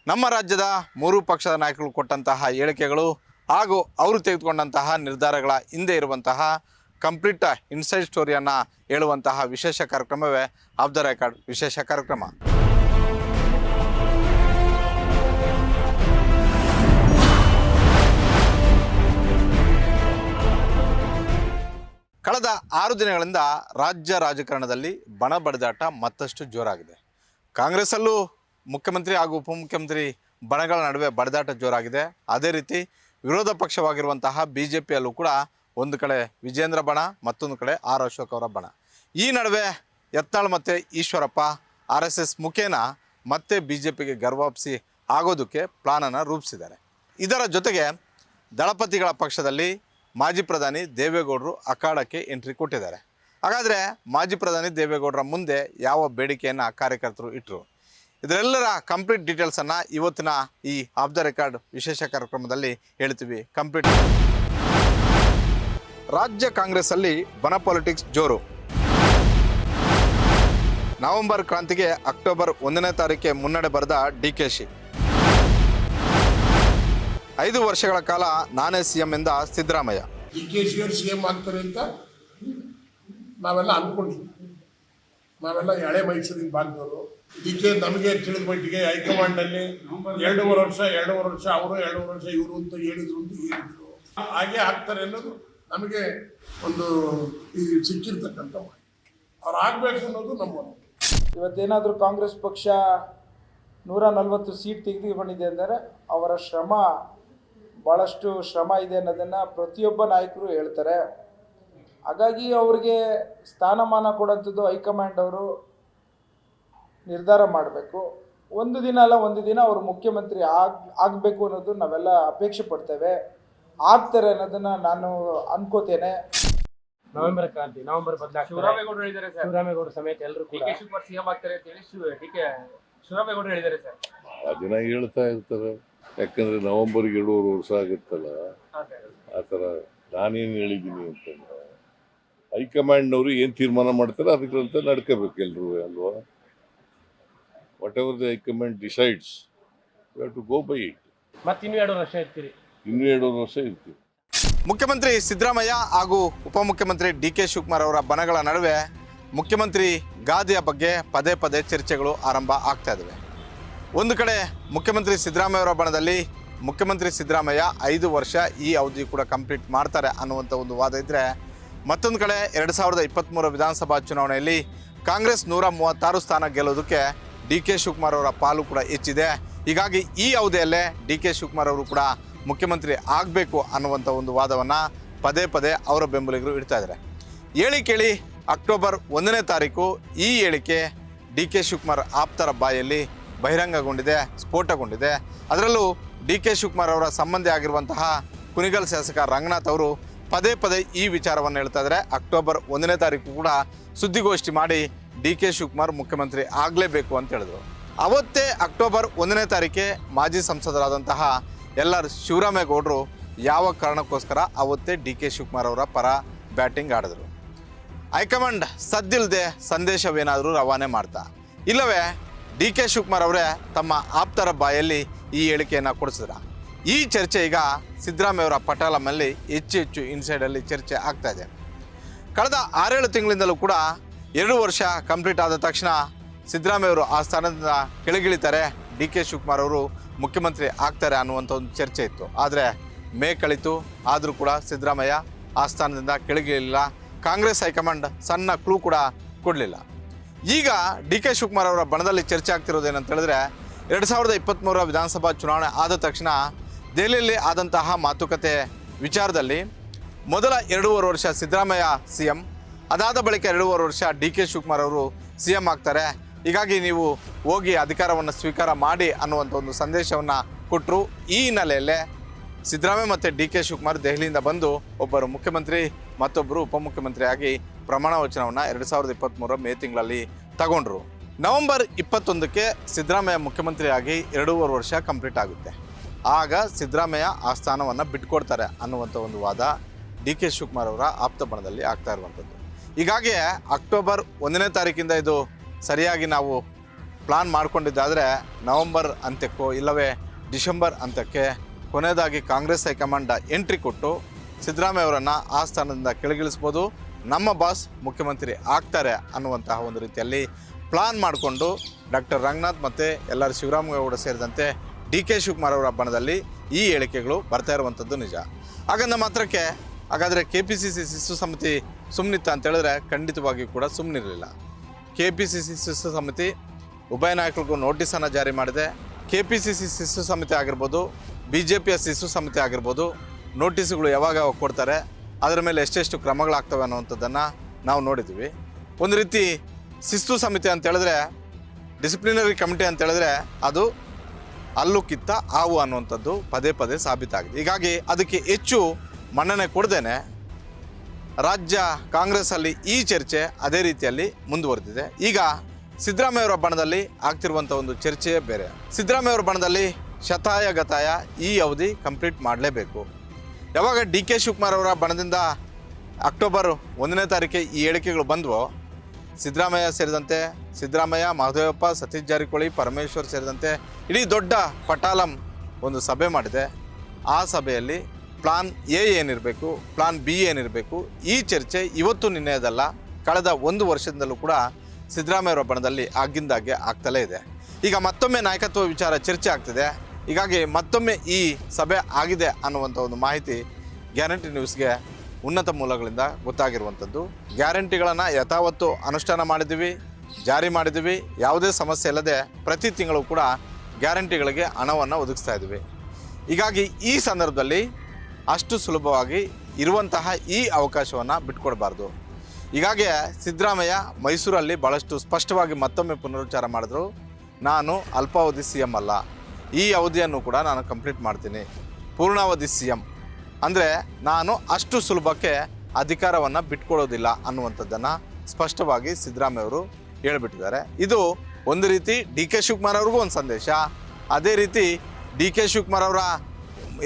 ನಮ್ಮ ರಾಜ್ಯದ ಮೂರು ಪಕ್ಷದ ನಾಯಕರು ಕೊಟ್ಟಂತಹ ಹೇಳಿಕೆಗಳು ಹಾಗೂ ಅವರು ತೆಗೆದುಕೊಂಡಂತಹ ನಿರ್ಧಾರಗಳ ಹಿಂದೆ ಇರುವಂತಹ ಕಂಪ್ಲೀಟ್ ಇನ್ಸೈಡ್ ಸ್ಟೋರಿಯನ್ನು ಹೇಳುವಂತಹ ವಿಶೇಷ ಕಾರ್ಯಕ್ರಮವೇ ಆಫ್ ದ ರೆಕಾರ್ಡ್ ವಿಶೇಷ ಕಾರ್ಯಕ್ರಮ. ಕಳೆದ 6 ದಿನಗಳಿಂದ ರಾಜ್ಯ ರಾಜಕಾರಣದಲ್ಲಿ ಬಣ ಬಡಿದಾಟ ಮತ್ತಷ್ಟು ಜೋರಾಗಿದೆ. ಕಾಂಗ್ರೆಸ್ಸಲ್ಲೂ ಮುಖ್ಯಮಂತ್ರಿ ಹಾಗೂ ಉಪಮುಖ್ಯಮಂತ್ರಿ ಬಣಗಳ ನಡುವೆ ಬಡಿದಾಟ ಜೋರಾಗಿದೆ. ಅದೇ ರೀತಿ ವಿರೋಧ ಪಕ್ಷವಾಗಿರುವಂತಹ BJPಯಲ್ಲೂ ಕೂಡ ಒಂದು ಕಡೆ ವಿಜೇಂದ್ರ ಬಣ, ಮತ್ತೊಂದು ಕಡೆ ಆರ್ ಅಶೋಕ್ ಅವರ ಬಣ. ಈ ನಡುವೆ ಯತ್ನಾಳ್ ಮತ್ತು ಈಶ್ವರಪ್ಪ RSS ಮುಖೇನ ಮತ್ತೆ BJPಗೆ ಗರ್ವಾಪ್ಸಿ ಆಗೋದಕ್ಕೆ ಪ್ಲಾನನ್ನು ರೂಪಿಸಿದ್ದಾರೆ. ಇದರ ಜೊತೆಗೆ ದಳಪತಿಗಳ ಪಕ್ಷದಲ್ಲಿ ಮಾಜಿ ಪ್ರಧಾನಿ ದೇವೇಗೌಡರು ಅಖಾಡಕ್ಕೆ ಎಂಟ್ರಿ ಕೊಟ್ಟಿದ್ದಾರೆ. ಹಾಗಾದರೆ ಮಾಜಿ ಪ್ರಧಾನಿ ದೇವೇಗೌಡರ ಮುಂದೆ ಯಾವ ಬೇಡಿಕೆಯನ್ನು ಕಾರ್ಯಕರ್ತರು ಇಟ್ಟರು? ಇದರೆಲ್ಲರ ಕಂಪ್ಲೀಟ್ ಡೀಟೇಲ್ಸನ್ನು ಇವತ್ತಿನ ಈ ಆಫ್ ದ ರೆಕಾರ್ಡ್ ವಿಶೇಷ ಕಾರ್ಯಕ್ರಮದಲ್ಲಿ ಹೇಳ್ತೀವಿ. ಕಂಪ್ಲೀಟ್ ರಾಜ್ಯ ಕಾಂಗ್ರೆಸ್ಸಲ್ಲಿ ಬಣ ಪಾಲಿಟಿಕ್ಸ್ ಜೋರು. ನವೆಂಬರ್ ಕ್ರಾಂತಿಗೆ ಅಕ್ಟೋಬರ್ 1ನೇ ತಾರೀಕಿಗೆ ಮುನ್ನಡೆ ಬರೆದ DKಶಿ. 5 ವರ್ಷಗಳ ಕಾಲ ನಾನೇ CM ಎಂದ ಸಿದ್ದರಾಮಯ್ಯ. DKಶಿ ಅವರು CM ಆಗ್ತಾರೆ ಅಂತ ನಾವೆಲ್ಲ ಅಂದ್ಕೊಂಡಿದ್ವಿ. ನಾವೆಲ್ಲ ಹಳೆ ಮೈಸೂರಿನ ಭಾಗದವರು. ನಮಗೆ ತಿಳಿದ ಮಟ್ಟಿಗೆ ಹೈಕಮಾಂಡ್ನಲ್ಲಿ 2.5 ವರ್ಷ ಅವರು 2.5 ವರ್ಷ ಇವರು ಅಂತ ಹೇಳಿದ್ರು. ಹಾಗೆ ಆಗ್ತಾರೆ ಅನ್ನೋದು ನಮಗೆ ಒಂದು ಸಿಕ್ಕಿರ್ತಕ್ಕಂಥ ಅವ್ರು ಆಗಬೇಕು ಅನ್ನೋದು ನಮ್ಮ. ಇವತ್ತೇನಾದರೂ ಕಾಂಗ್ರೆಸ್ ಪಕ್ಷ 140 ಸೀಟ್ ತೆಗೆದುಕೊಂಡಿದೆ ಅಂದರೆ ಅವರ ಶ್ರಮ, ಭಾಳಷ್ಟು ಶ್ರಮ ಇದೆ ಅನ್ನೋದನ್ನು ಪ್ರತಿಯೊಬ್ಬ ನಾಯಕರು ಹೇಳ್ತಾರೆ. ಹಾಗಾಗಿ ಅವ್ರಿಗೆ ಸ್ಥಾನಮಾನ ಕೊಡೋಂಥದ್ದು ಹೈಕಮಾಂಡ್ ಅವರು ನಿರ್ಧಾರ ಮಾಡಬೇಕು. ಒಂದು ದಿನ ಅಲ್ಲ ಒಂದು ದಿನ ಅವರು ಮುಖ್ಯಮಂತ್ರಿ ಆಗಬೇಕು ಅನ್ನೋದು ನಾವೆಲ್ಲ ಅಪೇಕ್ಷೆ ಪಡ್ತೇವೆ. ಆಗ್ತಾರೆ ಅನ್ನೋದನ್ನು ನಾನು ಅನ್ಕೋತೇನೆ. ನವೆಂಬರ್ ಕ್ರಾಂತಿ, ನವೆಂಬರ್ ಬದಲಾಗ್ತಾರೆ. ಶಿವರಾಮೇಗೌಡರು ಹೇಳಿದ್ದಾರೆ ಸರ್. ಶಿವರಾಮೇಗೌಡರು ಸಮೇತ ಎಲ್ಲರೂ ಕೂಡ DK ಶಿವಕುಮಾರ್ CM ಆಗ್ತಾರೆ ಅಂತ ಹೇಳಿ ಶಿವರಾಮೇಗೌಡರು ಹೇಳಿದ್ದಾರೆ ಸರ್. ಅದನ್ನ ಹೇಳ್ತಾ ಇರ್ತಾರೆ. ಯಾಕಂದ್ರೆ ನವೆಂಬರ್ಗೆ 2.5 ವರ್ಷ ಆಗುತ್ತಲ್ಲ, ಆ ಥರ ನಾನೇನು ಹೇಳಿದ್ದೀನಿ ಅಂತಂದ್ರೆ ಹೈಕಮಾಂಡ್ನವರು ಏನು ತೀರ್ಮಾನ ಮಾಡ್ತಾರೆ ಅದಕ್ಕಂತ ನಡ್ಕೋಬೇಕು ಎಲ್ಲರೂ ಅಲ್ವಾ. Whatever the high command decides we have to go by it. ಮತ್ತೆ ಇನ್ನೂ 2 ವರ್ಷ ಇರ್ತೀರಿ. ಇನ್ನೂ 2.5 ವರ್ಷ ಇರ್ತೀವಿ. ಮುಖ್ಯಮಂತ್ರಿ ಸಿದ್ದರಾಮಯ್ಯ ಹಾಗೂ ಉಪಮುಖ್ಯಮಂತ್ರಿ DK ಶಿವಕುಮಾರ್ ಅವರ ಬಣಗಳ ನಡುವೆ ಮುಖ್ಯಮಂತ್ರಿ ಗಾದಿಯ ಬಗ್ಗೆ ಪದೇ ಪದೇ ಚರ್ಚೆಗಳು ಆರಂಭ ಆಗ್ತಾ ಇದ್ದಾವೆ. ಒಂದು ಕಡೆ ಮುಖ್ಯಮಂತ್ರಿ ಸಿದ್ದರಾಮಯ್ಯ ಅವರ ಬಣದಲ್ಲಿ ಮುಖ್ಯಮಂತ್ರಿ ಸಿದ್ದರಾಮಯ್ಯ 5 ವರ್ಷ ಈ ಅವಧಿ ಕೂಡ ಕಂಪ್ಲೀಟ್ ಮಾಡ್ತಾರೆ ಅನ್ನುವಂಥ ಒಂದು ವಾದ ಇದ್ದರೆ, ಮತ್ತೊಂದು ಕಡೆ 2023 ವಿಧಾನಸಭಾ ಚುನಾವಣೆಯಲ್ಲಿ ಕಾಂಗ್ರೆಸ್ 136 ಸ್ಥಾನ ಗೆಲ್ಲೋದಕ್ಕೆ DK ಶಿವಕುಮಾರ್ ಅವರ ಪಾಲು ಕೂಡ ಹೆಚ್ಚಿದೆ. ಹೀಗಾಗಿ ಈ ಅವಧಿಯಲ್ಲೇ DK ಶಿವಕುಮಾರ್ ಅವರು ಕೂಡ ಮುಖ್ಯಮಂತ್ರಿ ಆಗಬೇಕು ಅನ್ನುವಂಥ ಒಂದು ವಾದವನ್ನು ಪದೇ ಪದೇ ಅವರ ಬೆಂಬಲಿಗರು ಇಡ್ತಾ ಇದ್ದಾರೆ. ಹೇಳಿ ಕೇಳಿ ಅಕ್ಟೋಬರ್ 1ನೇ ತಾರೀಕು ಈ ಹೇಳಿಕೆ DK ಶಿವಕುಮಾರ್ ಆಪ್ತರ ಬಾಯಲ್ಲಿ ಬಹಿರಂಗಗೊಂಡಿದೆ, ಸ್ಫೋಟಗೊಂಡಿದೆ. ಅದರಲ್ಲೂ DK ಶಿವಕುಮಾರ್ ಅವರ ಸಂಬಂಧಿ ಆಗಿರುವಂತಹ ಕುಣಿಗಲ್ ಶಾಸಕ ರಂಗನಾಥ್ ಅವರು ಪದೇ ಪದೇ ಈ ವಿಚಾರವನ್ನು ಹೇಳ್ತಾ ಇದ್ದಾರೆ. ಅಕ್ಟೋಬರ್ 1ನೇ ತಾರೀಕು ಕೂಡ ಸುದ್ದಿಗೋಷ್ಠಿ ಮಾಡಿ DK ಶಿವಕುಮಾರ್ ಮುಖ್ಯಮಂತ್ರಿ ಆಗಲೇಬೇಕು ಅಂತ ಹೇಳಿದ್ರು. ಅವತ್ತೇ ಅಕ್ಟೋಬರ್ 1ನೇ ತಾರೀಕೆ ಮಾಜಿ ಸಂಸದರಾದಂತಹ ಶಿವರಾಮೇಗೌಡರು ಯಾವ ಕಾರಣಕ್ಕೋಸ್ಕರ ಅವತ್ತೇ DK ಶಿವಕುಮಾರ್ ಅವರ ಪರ ಬ್ಯಾಟಿಂಗ್ ಆಡಿದ್ರು. ಹೈಕಮಾಂಡ್ ಸದ್ದಿಲ್ಲದೆ ಸಂದೇಶವೇನಾದರೂ ರವಾನೆ ಮಾಡ್ತಾ, ಇಲ್ಲವೇ DK ಶಿವಕುಮಾರ್ ಅವರೇ ತಮ್ಮ ಆಪ್ತರ ಬಾಯಲ್ಲಿ ಈ ಹೇಳಿಕೆಯನ್ನು ಕೊಡಿಸಿದ್ರ? ಈ ಚರ್ಚೆ ಈಗ ಸಿದ್ದರಾಮಯ್ಯವರ ಪಟಾಲಮಲ್ಲಿ ಹೆಚ್ಚು ಇನ್ಸೈಡಲ್ಲಿ ಚರ್ಚೆ ಆಗ್ತಾ ಇದೆ. ಕಳೆದ 6-7 ತಿಂಗಳಿಂದಲೂ ಕೂಡ 2 ವರ್ಷ ಕಂಪ್ಲೀಟ್ ಆದ ತಕ್ಷಣ ಸಿದ್ದರಾಮಯ್ಯವರು ಆ ಸ್ಥಾನದಿಂದ ಕೆಳಗಿಳಿತಾರೆ, DK ಶಿವಕುಮಾರ್ ಅವರು ಮುಖ್ಯಮಂತ್ರಿ ಆಗ್ತಾರೆ ಅನ್ನುವಂಥ ಒಂದು ಚರ್ಚೆ ಇತ್ತು. ಆದರೆ ಮೇ ಕಳಿತು, ಆದರೂ ಕೂಡ ಸಿದ್ದರಾಮಯ್ಯ ಆ ಸ್ಥಾನದಿಂದ ಕೆಳಗಿಳಿಲ್ಲ. ಕಾಂಗ್ರೆಸ್ ಹೈಕಮಾಂಡ್ ಸಣ್ಣ ಕ್ಲೂ ಕೂಡ ಕೊಡಲಿಲ್ಲ. ಈಗ DK ಶಿವಕುಮಾರ್ ಅವರ ಬಣದಲ್ಲಿ ಚರ್ಚೆ ಆಗ್ತಿರೋದೇನಂತ ಹೇಳಿದ್ರೆ, 2023 ವಿಧಾನಸಭಾ ಚುನಾವಣೆ ಆದ ತಕ್ಷಣ ದೆಹಲಿಯಲ್ಲಿ ಆದಂತಹ ಮಾತುಕತೆ ವಿಚಾರದಲ್ಲಿ ಮೊದಲ 2.5 ವರ್ಷ ಸಿದ್ದರಾಮಯ್ಯ CM, ಅದಾದ ಬಳಿಕ 2.5 ವರ್ಷ DK ಶಿವಕುಮಾರ್ ಅವರು CM ಆಗ್ತಾರೆ. ಹೀಗಾಗಿ ನೀವು ಹೋಗಿ ಅಧಿಕಾರವನ್ನು ಸ್ವೀಕಾರ ಮಾಡಿ ಅನ್ನುವಂಥ ಒಂದು ಸಂದೇಶವನ್ನು ಕೊಟ್ಟರು. ಈ ಹಿನ್ನೆಲೆಯಲ್ಲೇ ಸಿದ್ದರಾಮಯ್ಯ ಮತ್ತು DK ಶಿವಕುಮಾರ್ ದೆಹಲಿಯಿಂದ ಬಂದು ಒಬ್ಬರು ಮುಖ್ಯಮಂತ್ರಿ ಮತ್ತೊಬ್ಬರು ಉಪಮುಖ್ಯಮಂತ್ರಿಯಾಗಿ ಪ್ರಮಾಣ ವಚನವನ್ನು 2023 ಮೇ ತಿಂಗಳಲ್ಲಿ ತಗೊಂಡ್ರು. ನವೆಂಬರ್ 21ಕ್ಕೆ ಸಿದ್ದರಾಮಯ್ಯ ಮುಖ್ಯಮಂತ್ರಿಯಾಗಿ 2.5 ವರ್ಷ ಕಂಪ್ಲೀಟ್ ಆಗುತ್ತೆ. ಆಗ ಸಿದ್ದರಾಮಯ್ಯ ಆ ಸ್ಥಾನವನ್ನು ಬಿಟ್ಕೊಡ್ತಾರೆ ಅನ್ನುವಂಥ ಒಂದು ವಾದ DK ಶಿವಕುಮಾರ್ ಅವರ ಆಪ್ತ ಬಣದಲ್ಲಿ ಆಗ್ತಾ ಇರುವಂಥದ್ದು. ಹೀಗಾಗಿ ಅಕ್ಟೋಬರ್ 1ನೇ ತಾರೀಕಿಂದ ಇದು ಸರಿಯಾಗಿ ನಾವು ಪ್ಲಾನ್ ಮಾಡಿಕೊಂಡಿದ್ದಾದರೆ ನವೆಂಬರ್ ಅಂತ್ಯಕ್ಕೋ ಇಲ್ಲವೇ ಡಿಸೆಂಬರ್ ಅಂತ್ಯಕ್ಕೆ ಕೊನೆಯದಾಗಿ ಕಾಂಗ್ರೆಸ್ ಹೈಕಮಾಂಡ್ ಎಂಟ್ರಿ ಕೊಟ್ಟು ಸಿದ್ದರಾಮಯ್ಯ ಅವರನ್ನು ಆ ಸ್ಥಾನದಿಂದ ಕೆಳಗಿಳಿಸ್ಬೋದು, ನಮ್ಮ ಬಾಸ್ ಮುಖ್ಯಮಂತ್ರಿ ಆಗ್ತಾರೆ ಅನ್ನುವಂತಹ ಒಂದು ರೀತಿಯಲ್ಲಿ ಪ್ಲಾನ್ ಮಾಡಿಕೊಂಡು ಡಾಕ್ಟರ್ ರಂಗನಾಥ್ ಮತ್ತು ಎಲ್ಲರೂ ಶಿವರಾಮೇಗೌಡ ಸೇರಿದಂತೆ DK ಶಿವಕುಮಾರ್ ಅವರ ಬಣದಲ್ಲಿ ಈ ಹೇಳಿಕೆಗಳು ಬರ್ತಾ ಇರುವಂಥದ್ದು ನಿಜ. ಹಾಗಂದ ಮಾತ್ರಕ್ಕೆ ಹಾಗಾದರೆ KPCC ಶಿಸ್ತು ಸಮಿತಿ ಸುಮ್ಮನಿತ್ತ ಅಂತ ಹೇಳಿದ್ರೆ ಖಂಡಿತವಾಗಿಯೂ ಕೂಡ ಸುಮ್ಮನಿರಲಿಲ್ಲ. KPCC ಶಿಸ್ತು ಸಮಿತಿ ಉಭಯ ನಾಯಕರಿಗೂ ನೋಟಿಸನ್ನು ಜಾರಿ ಮಾಡಿದೆ. KPCC ಶಿಸ್ತು ಸಮಿತಿ ಆಗಿರ್ಬೋದು, BJPಯ ಶಿಸ್ತು ಸಮಿತಿ ಆಗಿರ್ಬೋದು, ನೋಟಿಸ್ಗಳು ಯಾವಾಗ ಕೊಡ್ತಾರೆ, ಅದರ ಮೇಲೆ ಎಷ್ಟೆಷ್ಟು ಕ್ರಮಗಳಾಗ್ತವೆ ಅನ್ನುವಂಥದ್ದನ್ನು ನಾವು ನೋಡಿದ್ವಿ. ಒಂದು ರೀತಿ ಶಿಸ್ತು ಸಮಿತಿ ಅಂತ ಹೇಳಿದ್ರೆ, ಡಿಸಿಪ್ಲಿನರಿ ಕಮಿಟಿ ಅಂತ ಹೇಳಿದ್ರೆ ಅದು ಅಲ್ಲು ಕಿತ್ತ ಹಾವು ಅನ್ನುವಂಥದ್ದು ಪದೇ ಪದೇ ಸಾಬೀತಾಗಿದೆ. ಹೀಗಾಗಿ ಅದಕ್ಕೆ ಹೆಚ್ಚು ಮನ್ನಣೆ ಕೊಡದೇನೆ ರಾಜ್ಯ ಕಾಂಗ್ರೆಸ್ಸಲ್ಲಿ ಈ ಚರ್ಚೆ ಅದೇ ರೀತಿಯಲ್ಲಿ ಮುಂದುವರೆದಿದೆ. ಈಗ ಸಿದ್ದರಾಮಯ್ಯವರ ಬಣದಲ್ಲಿ ಆಗ್ತಿರುವಂಥ ಒಂದು ಚರ್ಚೆಯೇ ಬೇರೆ. ಸಿದ್ದರಾಮಯ್ಯವರ ಬಣದಲ್ಲಿ ಶತಾಯ ಗತಾಯ ಈ ಅವಧಿ ಕಂಪ್ಲೀಟ್ ಮಾಡಲೇಬೇಕು. ಯಾವಾಗ DK ಶಿವಕುಮಾರ್ ಅವರ ಬಣದಿಂದ ಅಕ್ಟೋಬರ್ 1ನೇ ತಾರೀಕಿಗೆ ಈ ಹೇಳಿಕೆಗಳು ಬಂದವೋ, ಸಿದ್ದರಾಮಯ್ಯ ಸೇರಿದಂತೆ ಸಿದ್ದರಾಮಯ್ಯ, ಮಹದೇವಪ್ಪ, ಸತೀಶ್ ಜಾರಕಿಹೊಳಿ, ಪರಮೇಶ್ವರ್ ಸೇರಿದಂತೆ ಇಡೀ ದೊಡ್ಡ ಪಟಾಲಂ ಒಂದು ಸಭೆ ಮಾಡಿದೆ. ಆ ಸಭೆಯಲ್ಲಿ ಪ್ಲಾನ್ A ಏನಿರಬೇಕು, ಪ್ಲಾನ್ B ಏನಿರಬೇಕು, ಈ ಚರ್ಚೆ ಇವತ್ತು ನಿನ್ನೆದಲ್ಲ, ಕಳೆದ 1 ವರ್ಷದಿಂದಲೂ ಕೂಡ ಸಿದ್ದರಾಮಯ್ಯವರ ಬಣದಲ್ಲಿ ಆಗಿಂದಾಗೆ ಆಗ್ತಲೇ ಇದೆ. ಈಗ ಮತ್ತೊಮ್ಮೆ ನಾಯಕತ್ವ ವಿಚಾರ ಚರ್ಚೆ ಆಗ್ತಿದೆ. ಹೀಗಾಗಿ ಮತ್ತೊಮ್ಮೆ ಈ ಸಭೆ ಆಗಿದೆ ಅನ್ನುವಂಥ ಒಂದು ಮಾಹಿತಿ ಗ್ಯಾರಂಟಿ ನ್ಯೂಸ್ಗೆ ಉನ್ನತ ಮೂಲಗಳಿಂದ ಗೊತ್ತಾಗಿರುವಂಥದ್ದು. ಗ್ಯಾರಂಟಿಗಳನ್ನು ಯಥಾವತ್ತು ಅನುಷ್ಠಾನ ಮಾಡಿದ್ದೀವಿ, ಜಾರಿ ಮಾಡಿದ್ದೀವಿ, ಯಾವುದೇ ಸಮಸ್ಯೆ ಇಲ್ಲದೆ ಪ್ರತಿ ತಿಂಗಳು ಕೂಡ ಗ್ಯಾರಂಟಿಗಳಿಗೆ ಹಣವನ್ನು ಒದಗಿಸ್ತಾ ಇದ್ದೀವಿ. ಹೀಗಾಗಿ ಈ ಸಂದರ್ಭದಲ್ಲಿ ಅಷ್ಟು ಸುಲಭವಾಗಿ ಇರುವಂತಹ ಈ ಅವಕಾಶವನ್ನು ಬಿಟ್ಕೊಡ್ಬಾರ್ದು. ಹೀಗಾಗಿ ಸಿದ್ದರಾಮಯ್ಯ ಮೈಸೂರಲ್ಲಿ ಭಾಳಷ್ಟು ಸ್ಪಷ್ಟವಾಗಿ ಮತ್ತೊಮ್ಮೆ ಪುನರುಚ್ಚಾರ ಮಾಡಿದ್ರು, ನಾನು ಅಲ್ಪಾವಧಿ CM ಅಲ್ಲ, ಈ ಅವಧಿಯನ್ನು ಕೂಡ ನಾನು ಕಂಪ್ಲೀಟ್ ಮಾಡ್ತೀನಿ, ಪೂರ್ಣಾವಧಿ CM ಅಂದರೆ ನಾನು ಅಷ್ಟು ಸುಲಭಕ್ಕೆ ಅಧಿಕಾರವನ್ನು ಬಿಟ್ಕೊಡೋದಿಲ್ಲ ಅನ್ನುವಂಥದ್ದನ್ನು ಸ್ಪಷ್ಟವಾಗಿ ಸಿದ್ದರಾಮಯ್ಯವರು ಹೇಳಿಬಿಟ್ಟಿದ್ದಾರೆ. ಇದು ಒಂದು ರೀತಿ DK ಶಿವಕುಮಾರ್ ಅವ್ರಿಗೂ ಒಂದು ಸಂದೇಶ. ಅದೇ ರೀತಿ DK ಶಿವಕುಮಾರ್ ಅವರ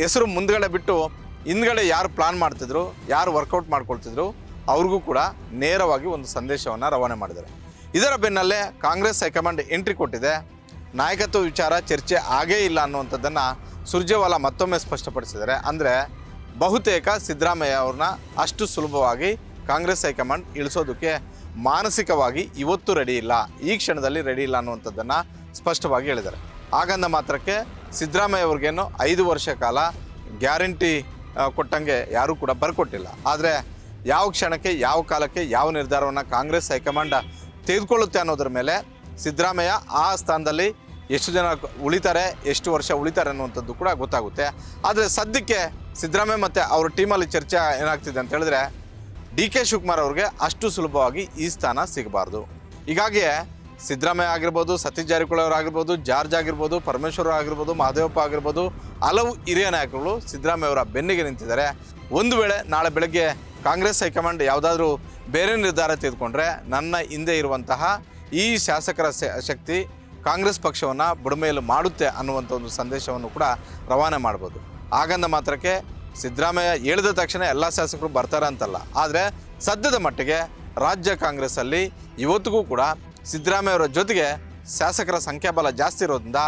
ಹೆಸರು ಮುಂದ್ಗಡೆ ಬಿಟ್ಟು ಹಿಂದ್ಗಡೆ ಯಾರು ಪ್ಲಾನ್ ಮಾಡ್ತಿದ್ರು, ಯಾರು ವರ್ಕೌಟ್ ಮಾಡ್ಕೊಳ್ತಿದ್ರು ಅವ್ರಿಗೂ ಕೂಡ ನೇರವಾಗಿ ಒಂದು ಸಂದೇಶವನ್ನು ರವಾನೆ ಮಾಡಿದ್ದಾರೆ. ಇದರ ಬೆನ್ನಲ್ಲೇ ಕಾಂಗ್ರೆಸ್ ಹೈಕಮಾಂಡ್ ಎಂಟ್ರಿ ಕೊಟ್ಟಿದೆ. ನಾಯಕತ್ವ ವಿಚಾರ ಚರ್ಚೆ ಆಗೇ ಇಲ್ಲ ಅನ್ನುವಂಥದ್ದನ್ನು ಸುರ್ಜೇವಾಲಾ ಮತ್ತೊಮ್ಮೆ ಸ್ಪಷ್ಟಪಡಿಸಿದ್ದಾರೆ. ಅಂದರೆ ಬಹುತೇಕ ಸಿದ್ದರಾಮಯ್ಯ ಅವ್ರನ್ನ ಅಷ್ಟು ಸುಲಭವಾಗಿ ಕಾಂಗ್ರೆಸ್ ಹೈಕಮಾಂಡ್ ಇಳಿಸೋದಕ್ಕೆ ಮಾನಸಿಕವಾಗಿ ಇವತ್ತು ರೆಡಿ ಇಲ್ಲ, ಈ ಕ್ಷಣದಲ್ಲಿ ರೆಡಿ ಇಲ್ಲ ಅನ್ನುವಂಥದ್ದನ್ನು ಸ್ಪಷ್ಟವಾಗಿ ಹೇಳಿದ್ದಾರೆ. ಹಾಗಂದ ಮಾತ್ರಕ್ಕೆ ಸಿದ್ದರಾಮಯ್ಯ ಅವ್ರಿಗೇನು 5 ವರ್ಷ ಕಾಲ ಗ್ಯಾರಂಟಿ ಕೊಟ್ಟಂಗೆ ಯಾರೂ ಕೂಡ ಬರ್ಕೊಟ್ಟಿಲ್ಲ. ಆದರೆ ಯಾವ ಕ್ಷಣಕ್ಕೆ, ಯಾವ ಕಾಲಕ್ಕೆ, ಯಾವ ನಿರ್ಧಾರವನ್ನು ಕಾಂಗ್ರೆಸ್ ಹೈಕಮಾಂಡ್ ತೆಗೆದುಕೊಳ್ಳುತ್ತೆ ಅನ್ನೋದ್ರ ಮೇಲೆ ಸಿದ್ದರಾಮಯ್ಯ ಆ ಸ್ಥಾನದಲ್ಲಿ ಎಷ್ಟು ಜನ ಉಳಿತಾರೆ, ಎಷ್ಟು ವರ್ಷ ಉಳಿತಾರೆ ಅನ್ನುವಂಥದ್ದು ಕೂಡ ಗೊತ್ತಾಗುತ್ತೆ. ಆದರೆ ಸದ್ಯಕ್ಕೆ ಸಿದ್ದರಾಮಯ್ಯ ಮತ್ತು ಅವ್ರ ಟೀಮಲ್ಲಿ ಚರ್ಚೆ ಏನಾಗ್ತಿದೆ ಅಂತ ಹೇಳಿದ್ರೆ, DK ಶಿವಕುಮಾರ್ ಅವ್ರಿಗೆ ಅಷ್ಟು ಸುಲಭವಾಗಿ ಈ ಸ್ಥಾನ ಸಿಗಬಾರ್ದು. ಹೀಗಾಗಿ ಸಿದ್ದರಾಮಯ್ಯ ಆಗಿರ್ಬೋದು, ಸತೀಶ್ ಜಾರಕಿಹೊಳಿ ಅವರಾಗಿರ್ಬೋದು, ಜಾರ್ಜ್ ಆಗಿರ್ಬೋದು, ಪರಮೇಶ್ವರ್ ಆಗಿರ್ಬೋದು, ಮಹದೇವಪ್ಪ ಆಗಿರ್ಬೋದು, ಹಲವು ಹಿರಿಯ ನಾಯಕರು ಸಿದ್ದರಾಮಯ್ಯ ಅವರ ಬೆನ್ನಿಗೆ ನಿಂತಿದ್ದಾರೆ. ಒಂದು ವೇಳೆ ನಾಳೆ ಬೆಳಗ್ಗೆ ಕಾಂಗ್ರೆಸ್ ಹೈಕಮಾಂಡ್ ಯಾವುದಾದ್ರೂ ಬೇರೆ ನಿರ್ಧಾರ ತೆಗೆದುಕೊಂಡ್ರೆ ನನ್ನ ಹಿಂದೆ ಇರುವಂತಹ ಈ ಶಾಸಕರ ಶಕ್ತಿ ಕಾಂಗ್ರೆಸ್ ಪಕ್ಷವನ್ನು ಬುಡಮೇಲು ಮಾಡುತ್ತೆ ಅನ್ನುವಂಥ ಒಂದು ಸಂದೇಶವನ್ನು ಕೂಡ ರವಾನೆ ಮಾಡ್ಬೋದು. ಹಾಗಂದ ಮಾತ್ರಕ್ಕೆ ಸಿದ್ದರಾಮಯ್ಯ ಹೇಳಿದ ತಕ್ಷಣ ಎಲ್ಲ ಶಾಸಕರು ಬರ್ತಾರೆ ಅಂತಲ್ಲ. ಆದರೆ ಸದ್ಯದ ಮಟ್ಟಿಗೆ ರಾಜ್ಯ ಕಾಂಗ್ರೆಸ್ಸಲ್ಲಿ ಇವತ್ತಿಗೂ ಕೂಡ ಸಿದ್ದರಾಮಯ್ಯ ಅವರ ಜೊತೆಗೆ ಶಾಸಕರ ಸಂಖ್ಯಾಬಲ ಜಾಸ್ತಿ ಇರೋದ್ರಿಂದ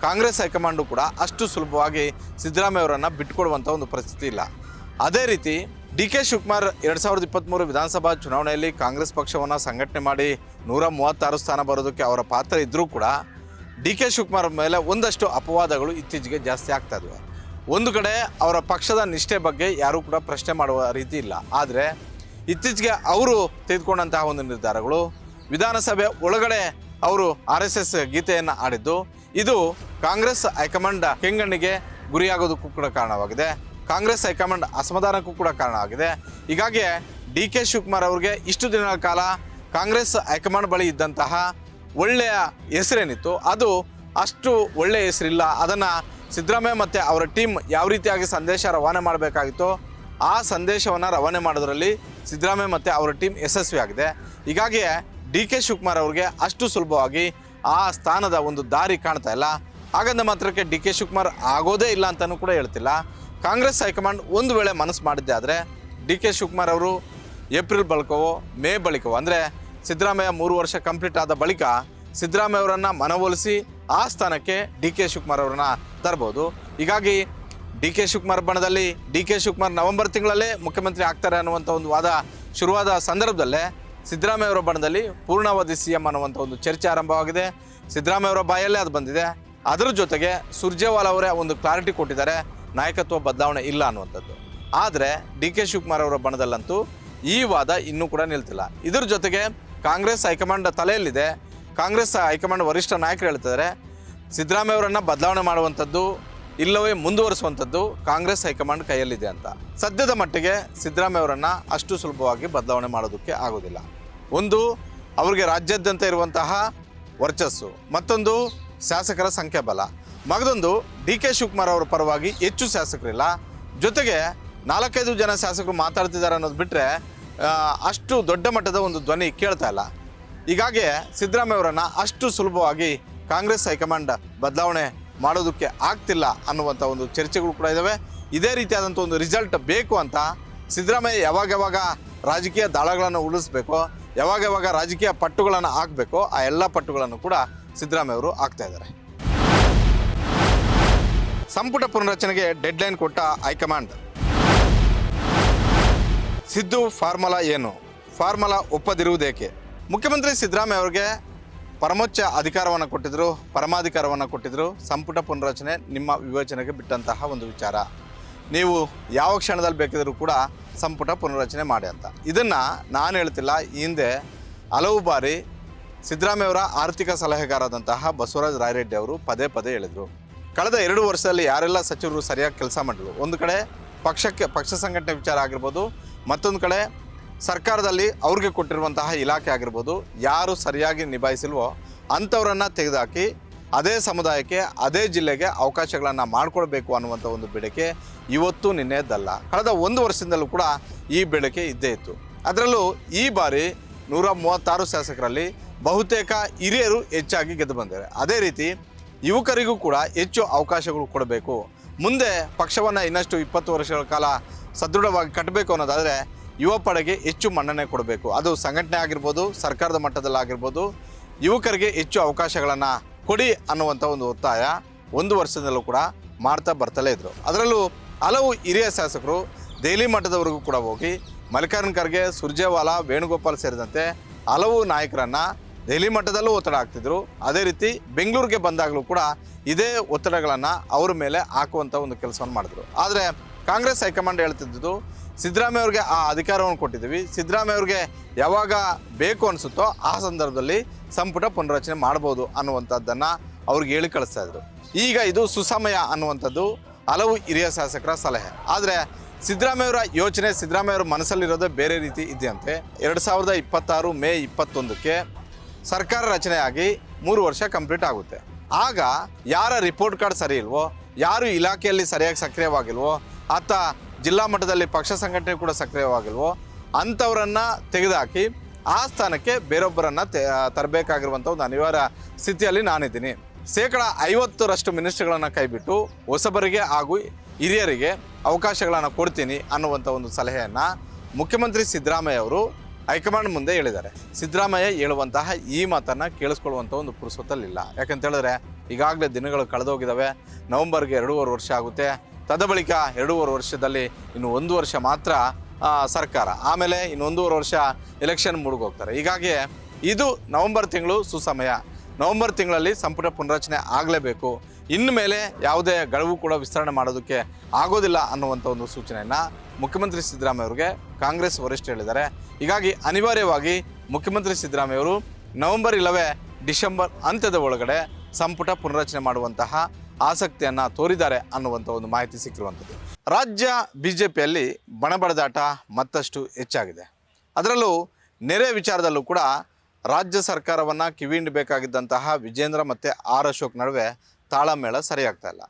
ಕಾಂಗ್ರೆಸ್ ಹೈಕಮಾಂಡು ಕೂಡ ಅಷ್ಟು ಸುಲಭವಾಗಿ ಸಿದ್ದರಾಮಯ್ಯ ಅವರನ್ನು ಬಿಟ್ಟುಕೊಡುವಂಥ ಒಂದು ಪರಿಸ್ಥಿತಿ ಇಲ್ಲ. ಅದೇ ರೀತಿ DK ಶಿವಕುಮಾರ್ 2023 ವಿಧಾನಸಭಾ ಚುನಾವಣೆಯಲ್ಲಿ ಕಾಂಗ್ರೆಸ್ ಪಕ್ಷವನ್ನು ಸಂಘಟನೆ ಮಾಡಿ 136 ಸ್ಥಾನ ಬರೋದಕ್ಕೆ ಅವರ ಪಾತ್ರ ಇದ್ದರೂ ಕೂಡ DK ಶಿವಕುಮಾರ್ ಮೇಲೆ ಒಂದಷ್ಟು ಅಪವಾದಗಳು ಇತ್ತೀಚೆಗೆ ಜಾಸ್ತಿ ಆಗ್ತಾ ಇದ್ವು. ಒಂದು ಕಡೆ ಅವರ ಪಕ್ಷದ ನಿಷ್ಠೆ ಬಗ್ಗೆ ಯಾರೂ ಕೂಡ ಪ್ರಶ್ನೆ ಮಾಡುವ ರೀತಿ ಇಲ್ಲ. ಆದರೆ ಇತ್ತೀಚೆಗೆ ಅವರು ತೆಗೆದುಕೊಂಡಂತಹ ಒಂದು ನಿರ್ಧಾರಗಳು, ವಿಧಾನಸಭೆ ಒಳಗಡೆ ಅವರು RSS ಗೀತೆಯನ್ನು ಆಡಿದ್ದು, ಇದು ಕಾಂಗ್ರೆಸ್ ಹೈಕಮಾಂಡ್ ಕೆಂಗಣ್ಣಿಗೆ ಗುರಿಯಾಗೋದಕ್ಕೂ ಕೂಡ ಕಾರಣವಾಗಿದೆ. ಕಾಂಗ್ರೆಸ್ ಹೈಕಮಾಂಡ್ ಅಸಮಾಧಾನಕ್ಕೂ ಕೂಡ ಕಾರಣ ಆಗಿದೆ. ಹೀಗಾಗಿ DK ಶಿವಕುಮಾರ್ ಅವ್ರಿಗೆ ಇಷ್ಟು ದಿನಗಳ ಕಾಲ ಕಾಂಗ್ರೆಸ್ ಹೈಕಮಾಂಡ್ ಬಳಿ ಇದ್ದಂತಹ ಒಳ್ಳೆಯ ಹೆಸರೇನಿತ್ತು, ಅದು ಅಷ್ಟು ಒಳ್ಳೆಯ ಹೆಸರಿಲ್ಲ. ಅದನ್ನು ಸಿದ್ದರಾಮಯ್ಯ ಮತ್ತು ಅವರ ಟೀಮ್ ಯಾವ ರೀತಿಯಾಗಿ ಸಂದೇಶ ರವಾನೆ ಮಾಡಬೇಕಾಗಿತ್ತೋ ಆ ಸಂದೇಶವನ್ನು ರವಾನೆ ಮಾಡೋದರಲ್ಲಿ ಸಿದ್ದರಾಮಯ್ಯ ಮತ್ತು ಅವರ ಟೀಮ್ ಯಶಸ್ವಿಯಾಗಿದೆ. ಹೀಗಾಗಿ DK ಶಿವಕುಮಾರ್ ಅವ್ರಿಗೆ ಅಷ್ಟು ಸುಲಭವಾಗಿ ಆ ಸ್ಥಾನದ ಒಂದು ದಾರಿ ಕಾಣ್ತಾ ಇಲ್ಲ. ಹಾಗಂದ ಮಾತ್ರಕ್ಕೆ DK ಶಿವಕುಮಾರ್ ಆಗೋದೇ ಇಲ್ಲ ಅಂತಲೂ ಕೂಡ ಹೇಳ್ತಿಲ್ಲ. ಕಾಂಗ್ರೆಸ್ ಹೈಕಮಾಂಡ್ ಒಂದು ವೇಳೆ ಮನಸ್ಸು ಮಾಡಿದ್ದೆ ಆದರೆ DK ಶಿವಕುಮಾರ್ ಅವರು ಏಪ್ರಿಲ್ ಬಳಿಕವೋ ಮೇ ಬಳಿಕವೋ, ಅಂದರೆ ಸಿದ್ದರಾಮಯ್ಯ 3 ವರ್ಷ ಕಂಪ್ಲೀಟ್ ಆದ ಬಳಿಕ ಸಿದ್ದರಾಮಯ್ಯ ಅವರನ್ನು ಮನವೊಲಿಸಿ ಆ ಸ್ಥಾನಕ್ಕೆ ಡಿ ಕೆ ಶಿವಕುಮಾರ್ ಅವರನ್ನ ತರ್ಬೋದು. ಹೀಗಾಗಿ ಡಿ ಕೆ ಶಿವಕುಮಾರ್ ಬಣದಲ್ಲಿ ಡಿ ಕೆ ಶಿವಕುಮಾರ್ ನವೆಂಬರ್ ತಿಂಗಳಲ್ಲೇ ಮುಖ್ಯಮಂತ್ರಿ ಆಗ್ತಾರೆ ಅನ್ನುವಂಥ ಒಂದು ವಾದ ಶುರುವಾದ ಸಂದರ್ಭದಲ್ಲೇ ಸಿದ್ದರಾಮಯ್ಯ ಅವರ ಬಣದಲ್ಲಿ ಪೂರ್ಣಾವಧಿ ಸಿ ಎಂ ಅನ್ನುವಂಥ ಒಂದು ಚರ್ಚೆ ಆರಂಭವಾಗಿದೆ. ಸಿದ್ದರಾಮಯ್ಯ ಅವರ ಬಾಯಲ್ಲೇ ಅದು ಬಂದಿದೆ. ಅದರ ಜೊತೆಗೆ ಸುರ್ಜೇವಾಲಾ ಅವರೇ ಒಂದು ಕ್ಲಾರಿಟಿ ಕೊಟ್ಟಿದ್ದಾರೆ, ನಾಯಕತ್ವ ಬದಲಾವಣೆ ಇಲ್ಲ ಅನ್ನುವಂಥದ್ದು. ಆದರೆ ಡಿ ಕೆ ಶಿವಕುಮಾರ್ ಅವರ ಬಣದಲ್ಲಂತೂ ಈ ವಾದ ಇನ್ನೂ ಕೂಡ ನಿಲ್ತಿಲ್ಲ. ಇದರ ಜೊತೆಗೆ ಕಾಂಗ್ರೆಸ್ ಹೈಕಮಾಂಡ್ ತಲೆಯಲ್ಲಿದೆ. ಕಾಂಗ್ರೆಸ್ ಹೈಕಮಾಂಡ್ ವರಿಷ್ಠ ನಾಯಕರು ಹೇಳ್ತಿದ್ದಾರೆ, ಸಿದ್ದರಾಮಯ್ಯ ಅವರನ್ನು ಬದಲಾವಣೆ ಮಾಡುವಂಥದ್ದು ಇಲ್ಲವೇ ಮುಂದುವರಿಸುವಂಥದ್ದು ಕಾಂಗ್ರೆಸ್ ಹೈಕಮಾಂಡ್ ಕೈಯಲ್ಲಿದೆ ಅಂತ. ಸದ್ಯದ ಮಟ್ಟಿಗೆ ಸಿದ್ದರಾಮಯ್ಯ ಅವರನ್ನು ಅಷ್ಟು ಸುಲಭವಾಗಿ ಬದಲಾವಣೆ ಮಾಡೋದಕ್ಕೆ ಆಗೋದಿಲ್ಲ. ಒಂದು, ಅವರಿಗೆ ರಾಜ್ಯಾದ್ಯಂತ ಇರುವಂತಹ ವರ್ಚಸ್ಸು, ಮತ್ತೊಂದು ಶಾಸಕರ ಸಂಖ್ಯಾಬಲ, ಮಗದೊಂದು ಡಿ ಕೆ ಶಿವಕುಮಾರ್ ಅವರ ಪರವಾಗಿ ಹೆಚ್ಚು ಶಾಸಕರಿಲ್ಲ. ಜೊತೆಗೆ 4-5 ಜನ ಶಾಸಕರು ಮಾತಾಡ್ತಿದ್ದಾರೆ ಅನ್ನೋದು ಬಿಟ್ಟರೆ ಅಷ್ಟು ದೊಡ್ಡ ಮಟ್ಟದ ಒಂದು ಧ್ವನಿ ಕೇಳ್ತಾ ಇಲ್ಲ. ಹೀಗಾಗಿ ಸಿದ್ದರಾಮಯ್ಯ ಅವರನ್ನು ಅಷ್ಟು ಸುಲಭವಾಗಿ ಕಾಂಗ್ರೆಸ್ ಹೈಕಮಾಂಡ್ ಬದಲಾವಣೆ ಮಾಡೋದಕ್ಕೆ ಆಗ್ತಿಲ್ಲ ಅನ್ನುವಂಥ ಒಂದು ಚರ್ಚೆಗಳು ಕೂಡ ಇದ್ದಾವೆ. ಇದೇ ರೀತಿಯಾದಂಥ ಒಂದು ರಿಸಲ್ಟ್ ಬೇಕು ಅಂತ ಸಿದ್ದರಾಮಯ್ಯ ಯಾವಾಗ ರಾಜಕೀಯ ದಾಳಗಳನ್ನು ಉಳಿಸ್ಬೇಕೋ, ಯಾವಾಗ ರಾಜಕೀಯ ಪಟ್ಟುಗಳನ್ನು ಹಾಕಬೇಕೋ ಆ ಎಲ್ಲ ಪಟ್ಟುಗಳನ್ನು ಕೂಡ ಸಿದ್ದರಾಮಯ್ಯ ಅವರು ಹಾಕ್ತಾ ಇದ್ದಾರೆ. ಸಂಪುಟ ಪುನರಚನೆಗೆ ಡೆಡ್ಲೈನ್ ಕೊಟ್ಟ ಹೈಕಮಾಂಡ್. ಸಿದ್ದು ಫಾರ್ಮುಲಾ ಏನು? ಫಾರ್ಮುಲಾ ಒಪ್ಪದಿರುವುದೇಕೆ? ಮುಖ್ಯಮಂತ್ರಿ ಸಿದ್ದರಾಮಯ್ಯ ಅವರಿಗೆ ಪರಮೋಚ್ಚ ಅಧಿಕಾರವನ್ನು ಕೊಟ್ಟಿದ್ದರು, ಪರಮಾಧಿಕಾರವನ್ನು ಕೊಟ್ಟಿದ್ದರು. ಸಂಪುಟ ಪುನರಚನೆ ನಿಮ್ಮ ವಿವೇಚನೆಗೆ ಬಿಟ್ಟಂತಹ ಒಂದು ವಿಚಾರ. ನೀವು ಯಾವ ಕ್ಷಣದಲ್ಲಿ ಬೇಕಿದ್ರೂ ಕೂಡ ಸಂಪುಟ ಪುನರಚನೆ ಮಾಡಿ ಅಂತ. ಇದನ್ನು ನಾನು ಹೇಳ್ತಿಲ್ಲ. ಈ ಹಿಂದೆ ಹಲವು ಬಾರಿ ಸಿದ್ದರಾಮಯ್ಯವರ ಆರ್ಥಿಕ ಸಲಹೆಗಾರರಾದಂತಹ ಬಸವರಾಜ ರಾಯರೆಡ್ಡಿ ಅವರು ಪದೇ ಹೇಳಿದರು. ಕಳೆದ 2 ವರ್ಷದಲ್ಲಿ ಯಾರೆಲ್ಲ ಸಚಿವರು ಸರಿಯಾಗಿ ಕೆಲಸ ಮಾಡಿದ್ರು, ಒಂದು ಕಡೆ ಪಕ್ಷ ಸಂಘಟನೆ ವಿಚಾರ ಆಗಿರ್ಬೋದು, ಮತ್ತೊಂದು ಕಡೆ ಸರ್ಕಾರದಲ್ಲಿ ಅವ್ರಿಗೆ ಕೊಟ್ಟಿರುವಂತಹ ಇಲಾಖೆ ಆಗಿರ್ಬೋದು, ಯಾರು ಸರಿಯಾಗಿ ನಿಭಾಯಿಸಿಲ್ವೋ ಅಂಥವರನ್ನು ತೆಗೆದುಹಾಕಿ ಅದೇ ಸಮುದಾಯಕ್ಕೆ ಅದೇ ಜಿಲ್ಲೆಗೆ ಅವಕಾಶಗಳನ್ನು ಮಾಡಿಕೊಡ್ಬೇಕು ಅನ್ನುವಂಥ ಒಂದು ಬೇಡಿಕೆ ಇವತ್ತು ನಿನ್ನೆದ್ದಲ್ಲ, ಕಳೆದ 1 ವರ್ಷದಿಂದಲೂ ಕೂಡ ಈ ಬೇಡಿಕೆ ಇದ್ದೇ ಇತ್ತು. ಅದರಲ್ಲೂ ಈ ಬಾರಿ 136 ಶಾಸಕರಲ್ಲಿ ಬಹುತೇಕ ಹಿರಿಯರು ಹೆಚ್ಚಾಗಿ ಗೆದ್ದು ಬಂದಿದ್ದಾರೆ. ಅದೇ ರೀತಿ ಯುವಕರಿಗೂ ಕೂಡ ಹೆಚ್ಚು ಅವಕಾಶಗಳು ಕೊಡಬೇಕು. ಮುಂದೆ ಪಕ್ಷವನ್ನು ಇನ್ನಷ್ಟು 20 ವರ್ಷಗಳ ಕಾಲ ಸದೃಢವಾಗಿ ಕಟ್ಟಬೇಕು ಅನ್ನೋದಾದರೆ ಯುವ ಪಡೆಗೆ ಹೆಚ್ಚು ಮನ್ನಣೆ ಕೊಡಬೇಕು. ಅದು ಸಂಘಟನೆ ಆಗಿರ್ಬೋದು, ಸರ್ಕಾರದ ಮಟ್ಟದಲ್ಲಾಗಿರ್ಬೋದು, ಯುವಕರಿಗೆ ಹೆಚ್ಚು ಅವಕಾಶಗಳನ್ನು ಕೊಡಿ ಅನ್ನುವಂಥ ಒಂದು ಒತ್ತಾಯ 1 ವರ್ಷದಲ್ಲೂ ಕೂಡ ಮಾಡ್ತಾ ಬರ್ತಲೇ ಇದ್ದರು. ಅದರಲ್ಲೂ ಹಲವು ಹಿರಿಯ ಶಾಸಕರು ದೆಹಲಿ ಮಟ್ಟದವರೆಗೂ ಕೂಡ ಹೋಗಿ ಮಲ್ಲಿಕಾರ್ಜುನ ಖರ್ಗೆ, ಸುರ್ಜೇವಾಲಾ, ವೇಣುಗೋಪಾಲ್ ಸೇರಿದಂತೆ ಹಲವು ನಾಯಕರನ್ನು ದೆಹಲಿ ಮಟ್ಟದಲ್ಲೂ ಒತ್ತಡ ಹಾಕ್ತಿದ್ರು. ಅದೇ ರೀತಿ ಬೆಂಗಳೂರಿಗೆ ಬಂದಾಗಲೂ ಕೂಡ ಇದೇ ಒತ್ತಡಗಳನ್ನು ಅವ್ರ ಮೇಲೆ ಹಾಕುವಂಥ ಒಂದು ಕೆಲಸವನ್ನು ಮಾಡಿದ್ರು. ಆದರೆ ಕಾಂಗ್ರೆಸ್ ಹೈಕಮಾಂಡ್ ಹೇಳ್ತಿದ್ದು, ಸಿದ್ದರಾಮಯ್ಯ ಅವ್ರಿಗೆ ಆ ಅಧಿಕಾರವನ್ನು ಕೊಟ್ಟಿದ್ದೀವಿ, ಸಿದ್ದರಾಮಯ್ಯ ಅವ್ರಿಗೆ ಯಾವಾಗ ಬೇಕು ಅನಿಸುತ್ತೋ ಆ ಸಂದರ್ಭದಲ್ಲಿ ಸಂಪುಟ ಪುನರಚನೆ ಮಾಡ್ಬೋದು ಅನ್ನುವಂಥದ್ದನ್ನು ಅವ್ರಿಗೆ ಹೇಳಿ ಕಳಿಸ್ತಾ ಇದ್ರು. ಈಗ ಇದು ಸುಸಮಯ ಅನ್ನುವಂಥದ್ದು ಹಲವು ಹಿರಿಯ ಶಾಸಕರ ಸಲಹೆ. ಆದರೆ ಸಿದ್ದರಾಮಯ್ಯವರ ಯೋಚನೆ, ಸಿದ್ದರಾಮಯ್ಯವರ ಮನಸ್ಸಲ್ಲಿರೋದೇ ಬೇರೆ ರೀತಿ ಇದೆಯಂತೆ. 2026 ಮೇ 21ಕ್ಕೆ ಸರ್ಕಾರ ರಚನೆಯಾಗಿ 3 ವರ್ಷ ಕಂಪ್ಲೀಟ್ ಆಗುತ್ತೆ. ಆಗ ಯಾರ ರಿಪೋರ್ಟ್ ಕಾರ್ಡ್ ಸರಿ ಇಲ್ವೋ, ಯಾರು ಇಲಾಖೆಯಲ್ಲಿ ಸರಿಯಾಗಿ ಸಕ್ರಿಯವಾಗಿಲ್ವೋ, ಆತ ಜಿಲ್ಲಾ ಮಟ್ಟದಲ್ಲಿ ಪಕ್ಷ ಸಂಘಟನೆ ಕೂಡ ಸಕ್ರಿಯವಾಗಿಲ್ವೋ ಅಂಥವರನ್ನು ತೆಗೆದುಹಾಕಿ ಆ ಸ್ಥಾನಕ್ಕೆ ಬೇರೊಬ್ಬರನ್ನು ತರಬೇಕಾಗಿರುವಂಥ ಒಂದು ಅನಿವಾರ್ಯ ಸ್ಥಿತಿಯಲ್ಲಿ ನಾನಿದ್ದೀನಿ. 50% ಮಿನಿಸ್ಟ್ರಿಗಳನ್ನು ಕೈಬಿಟ್ಟು ಹೊಸಬರಿಗೆ ಹಾಗೂ ಹಿರಿಯರಿಗೆ ಅವಕಾಶಗಳನ್ನು ಕೊಡ್ತೀನಿ ಅನ್ನುವಂಥ ಒಂದು ಸಲಹೆಯನ್ನು ಮುಖ್ಯಮಂತ್ರಿ ಸಿದ್ದರಾಮಯ್ಯ ಅವರು ಹೈಕಮಾಂಡ್ ಮುಂದೆ ಹೇಳಿದ್ದಾರೆ. ಸಿದ್ದರಾಮಯ್ಯ ಹೇಳುವಂತಹ ಈ ಮಾತನ್ನು ಕೇಳಿಸ್ಕೊಳ್ಳುವಂಥ ಒಂದು ಪುರುಸೊತ್ತಲ್ಲಿಲ್ಲ. ಯಾಕಂತ ಹೇಳಿದ್ರೆ ಈಗಾಗಲೇ ದಿನಗಳು ಕಳೆದೋಗಿದ್ದಾವೆ. ನವೆಂಬರ್ಗೆ 2.5 ವರ್ಷ ಆಗುತ್ತೆ. ತದ ಬಳಿಕ 2.5 ವರ್ಷದಲ್ಲಿ ಇನ್ನು 1 ವರ್ಷ ಮಾತ್ರ ಸರ್ಕಾರ, ಆಮೇಲೆ ಇನ್ನು 1.5 ವರ್ಷ ಎಲೆಕ್ಷನ್ ಮುಳುಗೋಗ್ತಾರೆ. ಹೀಗಾಗಿ ಇದು ನವೆಂಬರ್ ತಿಂಗಳು ಸುಸಮಯ. ನವೆಂಬರ್ ತಿಂಗಳಲ್ಲಿ ಸಂಪುಟ ಪುನರಚನೆ ಆಗಲೇಬೇಕು. ಇನ್ನು ಮೇಲೆ ಯಾವುದೇ ಗಡುವು ಕೂಡ ವಿಸ್ತರಣೆ ಮಾಡೋದಕ್ಕೆ ಆಗೋದಿಲ್ಲ ಅನ್ನುವಂಥ ಒಂದು ಸೂಚನೆಯನ್ನು ಮುಖ್ಯಮಂತ್ರಿ ಸಿದ್ದರಾಮಯ್ಯ ಅವರಿಗೆ ಕಾಂಗ್ರೆಸ್ ವರಿಷ್ಠರು ಹೇಳಿದ್ದಾರೆ. ಹೀಗಾಗಿ ಅನಿವಾರ್ಯವಾಗಿ ಮುಖ್ಯಮಂತ್ರಿ ಸಿದ್ದರಾಮಯ್ಯ ಅವರು ನವೆಂಬರ್ ಇಲ್ಲವೇ ಡಿಸೆಂಬರ್ ಅಂತ್ಯದ ಒಳಗಡೆ ಸಂಪುಟ ಪುನರಚನೆ ಮಾಡುವಂತಹ ಆಸಕ್ತಿಯನ್ನು ತೋರಿದ್ದಾರೆ ಅನ್ನುವಂಥ ಒಂದು ಮಾಹಿತಿ ಸಿಕ್ಕಿರುವಂಥದ್ದು. ರಾಜ್ಯ BJPಯಲ್ಲಿ ಬಣಬಡದಾಟ ಮತ್ತಷ್ಟು ಹೆಚ್ಚಾಗಿದೆ. ಅದರಲ್ಲೂ ನೆರೆ ವಿಚಾರದಲ್ಲೂ ಕೂಡ ರಾಜ್ಯ ಸರ್ಕಾರವನ್ನು ಕಿವಿಹಿಂಡಬೇಕಾಗಿದ್ದಂತಹ ವಿಜೇಂದ್ರ ಮತ್ತು ಆರ್ ಅಶೋಕ್ ನಡುವೆ ತಾಳಮೇಳ ಸರಿಯಾಗ್ತಾ ಇಲ್ಲ.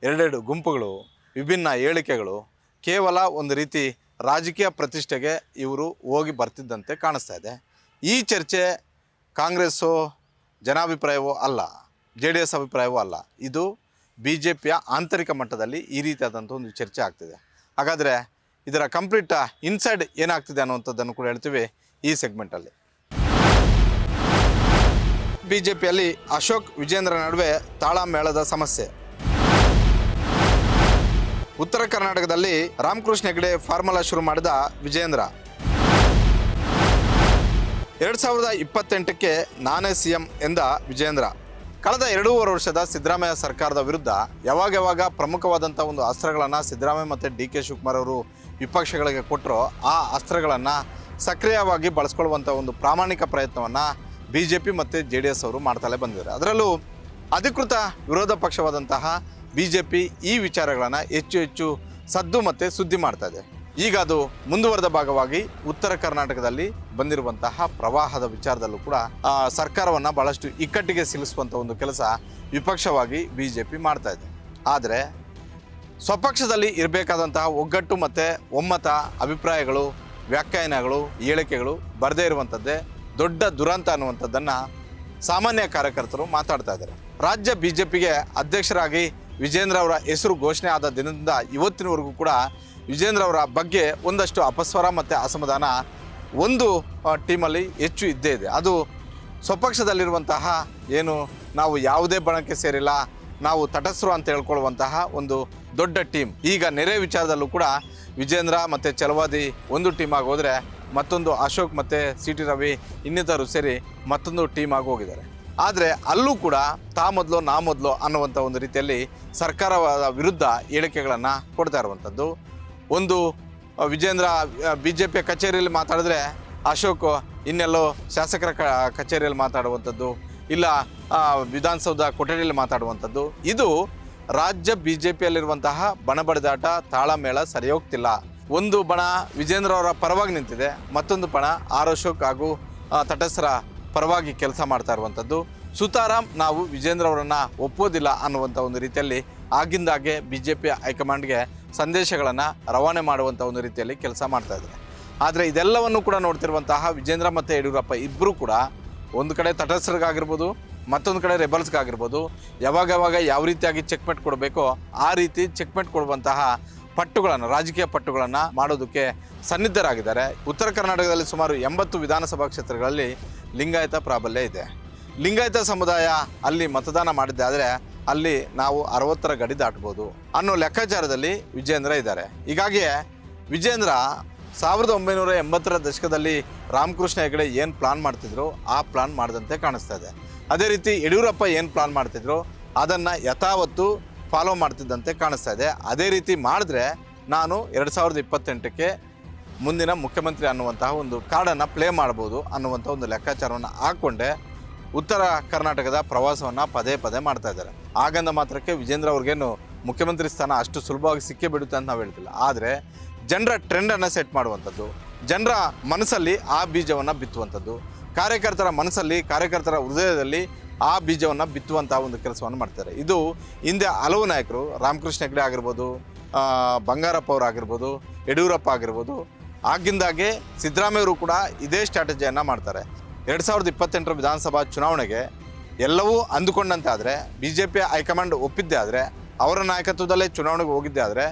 2 ಗುಂಪುಗಳು, ವಿಭಿನ್ನ ಹೇಳಿಕೆಗಳು, ಕೇವಲ ಒಂದು ರೀತಿ ರಾಜಕೀಯ ಪ್ರತಿಷ್ಠೆಗೆ ಇವರು ಹೋಗಿ ಬರ್ತಿದ್ದಂತೆ ಕಾಣಿಸ್ತಾ ಇದೆ. ಈ ಚರ್ಚೆ ಕಾಂಗ್ರೆಸ್ಸು ಜನಾಭಿಪ್ರಾಯವೋ ಅಲ್ಲ, JDS ಅಭಿಪ್ರಾಯವೋ ಅಲ್ಲ. ಇದು BJPಯ ಆಂತರಿಕ ಮಟ್ಟದಲ್ಲಿ ಈ ರೀತಿಯಾದಂಥ ಒಂದು ಚರ್ಚೆ ಆಗ್ತಿದೆ. ಹಾಗಾದರೆ ಇದರ ಕಂಪ್ಲೀಟ್ ಇನ್ಸೈಡ್ ಏನಾಗ್ತಿದೆ ಅನ್ನುವಂಥದ್ದನ್ನು ಕೂಡ ಹೇಳ್ತೀವಿ ಈ ಸೆಗ್ಮೆಂಟಲ್ಲಿ. ಬಿಜೆಪಿಯಲ್ಲಿ ಅಶೋಕ್ ವಿಜೇಂದ್ರ ನಡುವೆ ತಾಳಮೇಳದ ಸಮಸ್ಯೆ. ಉತ್ತರ ಕರ್ನಾಟಕದಲ್ಲಿ ರಾಮಕೃಷ್ಣ ಹೆಗಡೆ ಫಾರ್ಮುಲಾ ಶುರು ಮಾಡಿದ ವಿಜೇಂದ್ರ. 2028ಕ್ಕೆ ನಾನೇ ಸಿಎಂ ಎಂದ ವಿಜೇಂದ್ರ. ಕಳೆದ 2.5 ವರ್ಷದ ಸಿದ್ದರಾಮಯ್ಯ ಸರ್ಕಾರದ ವಿರುದ್ಧ ಯಾವಾಗ ಪ್ರಮುಖವಾದಂಥ ಒಂದು ಅಸ್ತ್ರಗಳನ್ನು ಸಿದ್ದರಾಮಯ್ಯ ಮತ್ತು ಡಿ ಕೆ ಶಿವಕುಮಾರ್ ಅವರು ವಿಪಕ್ಷಗಳಿಗೆ ಕೊಟ್ಟರೋ ಆ ಅಸ್ತ್ರಗಳನ್ನು ಸಕ್ರಿಯವಾಗಿ ಬಳಸ್ಕೊಳ್ಳುವಂಥ ಒಂದು ಪ್ರಾಮಾಣಿಕ ಪ್ರಯತ್ನವನ್ನು BJP ಮತ್ತು JDS ಅವರು ಮಾಡ್ತಲೇ ಬಂದಿದ್ದಾರೆ. ಅದರಲ್ಲೂ ಅಧಿಕೃತ ವಿರೋಧ ಪಕ್ಷವಾದಂತಹ BJP ಈ ವಿಚಾರಗಳನ್ನು ಹೆಚ್ಚು ಸದ್ದು ಮತ್ತು ಸುದ್ದಿ ಮಾಡ್ತಾ ಇದೆ. ಈಗ ಅದು ಮುಂದುವರೆದ ಭಾಗವಾಗಿ ಉತ್ತರ ಕರ್ನಾಟಕದಲ್ಲಿ ಬಂದಿರುವಂತಹ ಪ್ರವಾಹದ ವಿಚಾರದಲ್ಲೂ ಕೂಡ ಸರ್ಕಾರವನ್ನು ಬಹಳಷ್ಟು ಇಕ್ಕಟ್ಟಿಗೆ ಸಿಲುಸುವಂಥ ಒಂದು ಕೆಲಸ ವಿಪಕ್ಷವಾಗಿ BJP ಮಾಡ್ತಾ ಇದೆ. ಆದರೆ ಸ್ವಪಕ್ಷದಲ್ಲಿ ಇರಬೇಕಾದಂತಹ ಒಗ್ಗಟ್ಟು ಮತ್ತು ಒಮ್ಮತ, ಅಭಿಪ್ರಾಯಗಳು, ವ್ಯಾಖ್ಯಾನಗಳು, ಹೇಳಿಕೆಗಳು ಬರದೇ ಇರುವಂಥದ್ದೇ ದೊಡ್ಡ ದುರಂತ ಅನ್ನುವಂಥದ್ದನ್ನು ಸಾಮಾನ್ಯ ಕಾರ್ಯಕರ್ತರು ಮಾತಾಡ್ತಾ ಇದ್ದಾರೆ. ರಾಜ್ಯ BJPಗೆ ಅಧ್ಯಕ್ಷರಾಗಿ ವಿಜೇಂದ್ರ ಅವರ ಹೆಸರು ಘೋಷಣೆ ಆದ ದಿನದಿಂದ ಇವತ್ತಿನವರೆಗೂ ಕೂಡ ವಿಜೇಂದ್ರ ಅವರ ಬಗ್ಗೆ ಒಂದಷ್ಟು ಅಪಸ್ವರ ಮತ್ತು ಅಸಮಾಧಾನ ಒಂದು ಟೀಮಲ್ಲಿ ಹೆಚ್ಚು ಇದ್ದೇ ಇದೆ. ಅದು ಸ್ವಪಕ್ಷದಲ್ಲಿರುವಂತಹ ಏನು ನಾವು ಯಾವುದೇ ಬಣಕ್ಕೆ ಸೇರಿಲ್ಲ, ನಾವು ತಟಸ್ಥರು ಅಂತ ಹೇಳ್ಕೊಳ್ಳುವಂತಹ ಒಂದು ದೊಡ್ಡ ಟೀಮ್ ಈಗ ನೆರೆ ವಿಚಾರದಲ್ಲೂ ಕೂಡ ವಿಜೇಂದ್ರ ಮತ್ತು ಛಲವಾದಿ ಒಂದು ಟೀಮ್ ಆಗಿ ಹೋದರೆ ಮತ್ತೊಂದು ಅಶೋಕ್ ಮತ್ತು CT ರವಿ ಇನ್ನಿತರು ಸೇರಿ ಮತ್ತೊಂದು ಟೀಮ್ ಆಗಿ ಹೋಗಿದ್ದಾರೆ. ಆದರೆ ಅಲ್ಲೂ ಕೂಡ ತಾ ಮೊದಲು ನಾ ಮೊದಲು ಅನ್ನುವಂಥ ಒಂದು ರೀತಿಯಲ್ಲಿ ಸರ್ಕಾರದ ವಿರುದ್ಧ ಹೇಳಿಕೆಗಳನ್ನು ಕೊಡ್ತಾ ಇರುವಂಥದ್ದು. ಒಂದು ವಿಜೇಂದ್ರ BJP ಕಚೇರಿಯಲ್ಲಿ ಮಾತಾಡಿದ್ರೆ ಅಶೋಕ್ ಇನ್ನೆಲ್ಲೋ ಶಾಸಕರ ಕಚೇರಿಯಲ್ಲಿ ಮಾತಾಡುವಂಥದ್ದು, ಇಲ್ಲ ವಿಧಾನಸೌಧ ಕೊಠಡಿಯಲ್ಲಿ ಮಾತಾಡುವಂಥದ್ದು. ಇದು ರಾಜ್ಯ BJPಯಲ್ಲಿರುವಂತಹ ಬಣ ಬಡಿದಾಟ, ತಾಳಮೇಳ ಸರಿ ಹೋಗ್ತಿಲ್ಲ. ಒಂದು ಬಣ ವಿಜೇಂದ್ರ ಅವರ ಪರವಾಗಿ ನಿಂತಿದೆ, ಮತ್ತೊಂದು ಬಣ ಅಶೋಕ್ ಹಾಗೂ ತಟಸ್ಥರ ಪರವಾಗಿ ಕೆಲಸ ಮಾಡ್ತಾ ಇರುವಂಥದ್ದು. ಸುತಾರಾಮ್ ನಾವು ವಿಜೇಂದ್ರ ಅವರನ್ನು ಒಪ್ಪೋದಿಲ್ಲ ಅನ್ನುವಂಥ ಒಂದು ರೀತಿಯಲ್ಲಿ ಆಗಿಂದಾಗೆ BJP ಹೈಕಮಾಂಡ್ಗೆ ಸಂದೇಶಗಳನ್ನು ರವಾನೆ ಮಾಡುವಂಥ ಒಂದು ರೀತಿಯಲ್ಲಿ ಕೆಲಸ ಮಾಡ್ತಾ ಇದ್ದಾರೆ. ಆದರೆ ಇದೆಲ್ಲವನ್ನು ಕೂಡ ನೋಡ್ತಿರುವಂತಹ ವಿಜೇಂದ್ರ ಮತ್ತು ಯಡಿಯೂರಪ್ಪ ಇಬ್ಬರು ಕೂಡ ಒಂದು ಕಡೆ ತಟಸ್ಥರಿಗಾಗಿರ್ಬೋದು, ಮತ್ತೊಂದು ಕಡೆ ರೆಬಲ್ಸ್ಗಾಗಿರ್ಬೋದು ಯಾವಾಗ ಯಾವ ರೀತಿಯಾಗಿ ಚೆಕ್ಮೇಟ್ ಕೊಡಬೇಕೋ ಆ ರೀತಿ ಚೆಕ್ಮೇಟ್ ಕೊಡುವಂತಹ ಪಟ್ಟುಗಳನ್ನು, ರಾಜಕೀಯ ಪಟ್ಟುಗಳನ್ನು ಮಾಡೋದಕ್ಕೆ ಸನ್ನಿದ್ಧರಾಗಿದ್ದಾರೆ. ಉತ್ತರ ಕರ್ನಾಟಕದಲ್ಲಿ ಸುಮಾರು 80 ವಿಧಾನಸಭಾ ಕ್ಷೇತ್ರಗಳಲ್ಲಿ ಲಿಂಗಾಯತ ಪ್ರಾಬಲ್ಯ ಇದೆ. ಲಿಂಗಾಯತ ಸಮುದಾಯ ಅಲ್ಲಿ ಮತದಾನ ಮಾಡಿದ್ದೆ ಆದರೆ ಅಲ್ಲಿ ನಾವು 60ರ ಗಡಿ ದಾಟ್ಬೋದು ಅನ್ನೋ ಲೆಕ್ಕಾಚಾರದಲ್ಲಿ ವಿಜೇಂದ್ರ ಇದ್ದಾರೆ. ಹೀಗಾಗಿಯೇ ವಿಜೇಂದ್ರ 1980ರ ದಶಕದಲ್ಲಿ ರಾಮಕೃಷ್ಣ ಹೆಗಡೆ ಏನು ಪ್ಲಾನ್ ಮಾಡ್ತಿದ್ರು ಆ ಪ್ಲಾನ್ ಮಾಡಿದಂತೆ ಕಾಣಿಸ್ತಾ ಇದೆ. ಅದೇ ರೀತಿ ಯಡಿಯೂರಪ್ಪ ಏನು ಪ್ಲಾನ್ ಮಾಡ್ತಿದ್ರು ಅದನ್ನು ಯಥಾವತ್ತು ಫಾಲೋ ಮಾಡ್ತಿದ್ದಂತೆ ಕಾಣಿಸ್ತಾ ಇದೆ. ಅದೇ ರೀತಿ ಮಾಡಿದ್ರೆ ನಾನು 2028ಕ್ಕೆ ಮುಂದಿನ ಮುಖ್ಯಮಂತ್ರಿ ಅನ್ನುವಂತಹ ಒಂದು ಕಾರ್ಡನ್ನು ಪ್ಲೇ ಮಾಡ್ಬೋದು ಅನ್ನುವಂಥ ಒಂದು ಲೆಕ್ಕಾಚಾರವನ್ನು ಹಾಕ್ಕೊಂಡೆ ಉತ್ತರ ಕರ್ನಾಟಕದ ಪ್ರವಾಸವನ್ನು ಪದೇ ಮಾಡ್ತಾ ಇದ್ದಾರೆ. ಹಾಗಂದ ಮಾತ್ರಕ್ಕೆ ವಿಜೇಂದ್ರ ಅವ್ರಿಗೇನು ಮುಖ್ಯಮಂತ್ರಿ ಸ್ಥಾನ ಅಷ್ಟು ಸುಲಭವಾಗಿ ಸಿಕ್ಕೇ ಬಿಡುತ್ತೆ ಅಂತ ನಾವು ಹೇಳ್ತಿಲ್ಲ. ಆದರೆ ಜನರ ಟ್ರೆಂಡನ್ನು ಸೆಟ್ ಮಾಡುವಂಥದ್ದು, ಜನರ ಮನಸ್ಸಲ್ಲಿ ಆ ಬೀಜವನ್ನು ಬಿತ್ತುವಂಥದ್ದು, ಕಾರ್ಯಕರ್ತರ ಮನಸ್ಸಲ್ಲಿ, ಕಾರ್ಯಕರ್ತರ ಹೃದಯದಲ್ಲಿ ಆ ಬೀಜವನ್ನು ಬಿತ್ತುವಂಥ ಒಂದು ಕೆಲಸವನ್ನು ಮಾಡ್ತಾರೆ. ಇದು ಹಿಂದೆ ಹಲವು ನಾಯಕರು, ರಾಮಕೃಷ್ಣ ಹೆಗಡೆ ಆಗಿರ್ಬೋದು, ಬಂಗಾರಪ್ಪ ಅವರಾಗಿರ್ಬೋದು, ಯಡಿಯೂರಪ್ಪ ಆಗಿರ್ಬೋದು, ಆಗಿಂದಾಗೆ ಸಿದ್ದರಾಮಯ್ಯವರು ಕೂಡ ಇದೇ ಸ್ಟ್ರಾಟಜಿಯನ್ನು ಮಾಡ್ತಾರೆ. 2028ರ ವಿಧಾನಸಭಾ ಚುನಾವಣೆಗೆ ಎಲ್ಲವೂ ಅಂದುಕೊಂಡಂತೆ ಆದರೆ, BJP ಹೈಕಮಾಂಡ್ ಒಪ್ಪಿದ್ದೆ ಆದರೆ, ಅವರ ನಾಯಕತ್ವದಲ್ಲೇ ಚುನಾವಣೆಗೆ ಹೋಗಿದ್ದೆ ಆದರೆ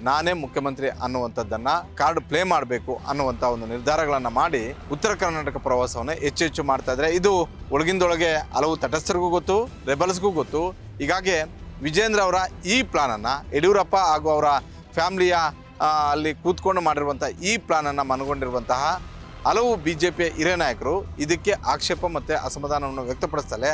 ನಾನೇ ಮುಖ್ಯಮಂತ್ರಿ ಅನ್ನುವಂಥದ್ದನ್ನು ಕಾರ್ಡ್ ಪ್ಲೇ ಮಾಡಬೇಕು ಅನ್ನುವಂಥ ಒಂದು ನಿರ್ಧಾರಗಳನ್ನು ಮಾಡಿ ಉತ್ತರ ಕರ್ನಾಟಕ ಪ್ರವಾಸವನ್ನು ಹೆಚ್ಚು ಮಾಡ್ತಾ ಇದ್ದಾರೆ. ಇದು ಒಳಗಿಂದೊಳಗೆ ಹಲವು ತಟಸ್ಥರಿಗೂ ಗೊತ್ತು, ರೆಬಲ್ಸ್ಗೂ ಗೊತ್ತು. ಹೀಗಾಗಿ ವಿಜೇಂದ್ರ ಅವರ ಈ ಪ್ಲಾನನ್ನು ಯಡಿಯೂರಪ್ಪ ಹಾಗೂ ಅವರ ಫ್ಯಾಮ್ಲಿಯ ಅಲ್ಲಿ ಕೂತ್ಕೊಂಡು ಮಾಡಿರುವಂಥ ಈ ಪ್ಲಾನನ್ನು ಮನಗೊಂಡಿರುವಂತಹ ಹಲವು BJP ಹಿರಿಯ ನಾಯಕರು ಇದಕ್ಕೆ ಆಕ್ಷೇಪ ಮತ್ತು ಅಸಮಾಧಾನವನ್ನು ವ್ಯಕ್ತಪಡಿಸ್ತಲೇ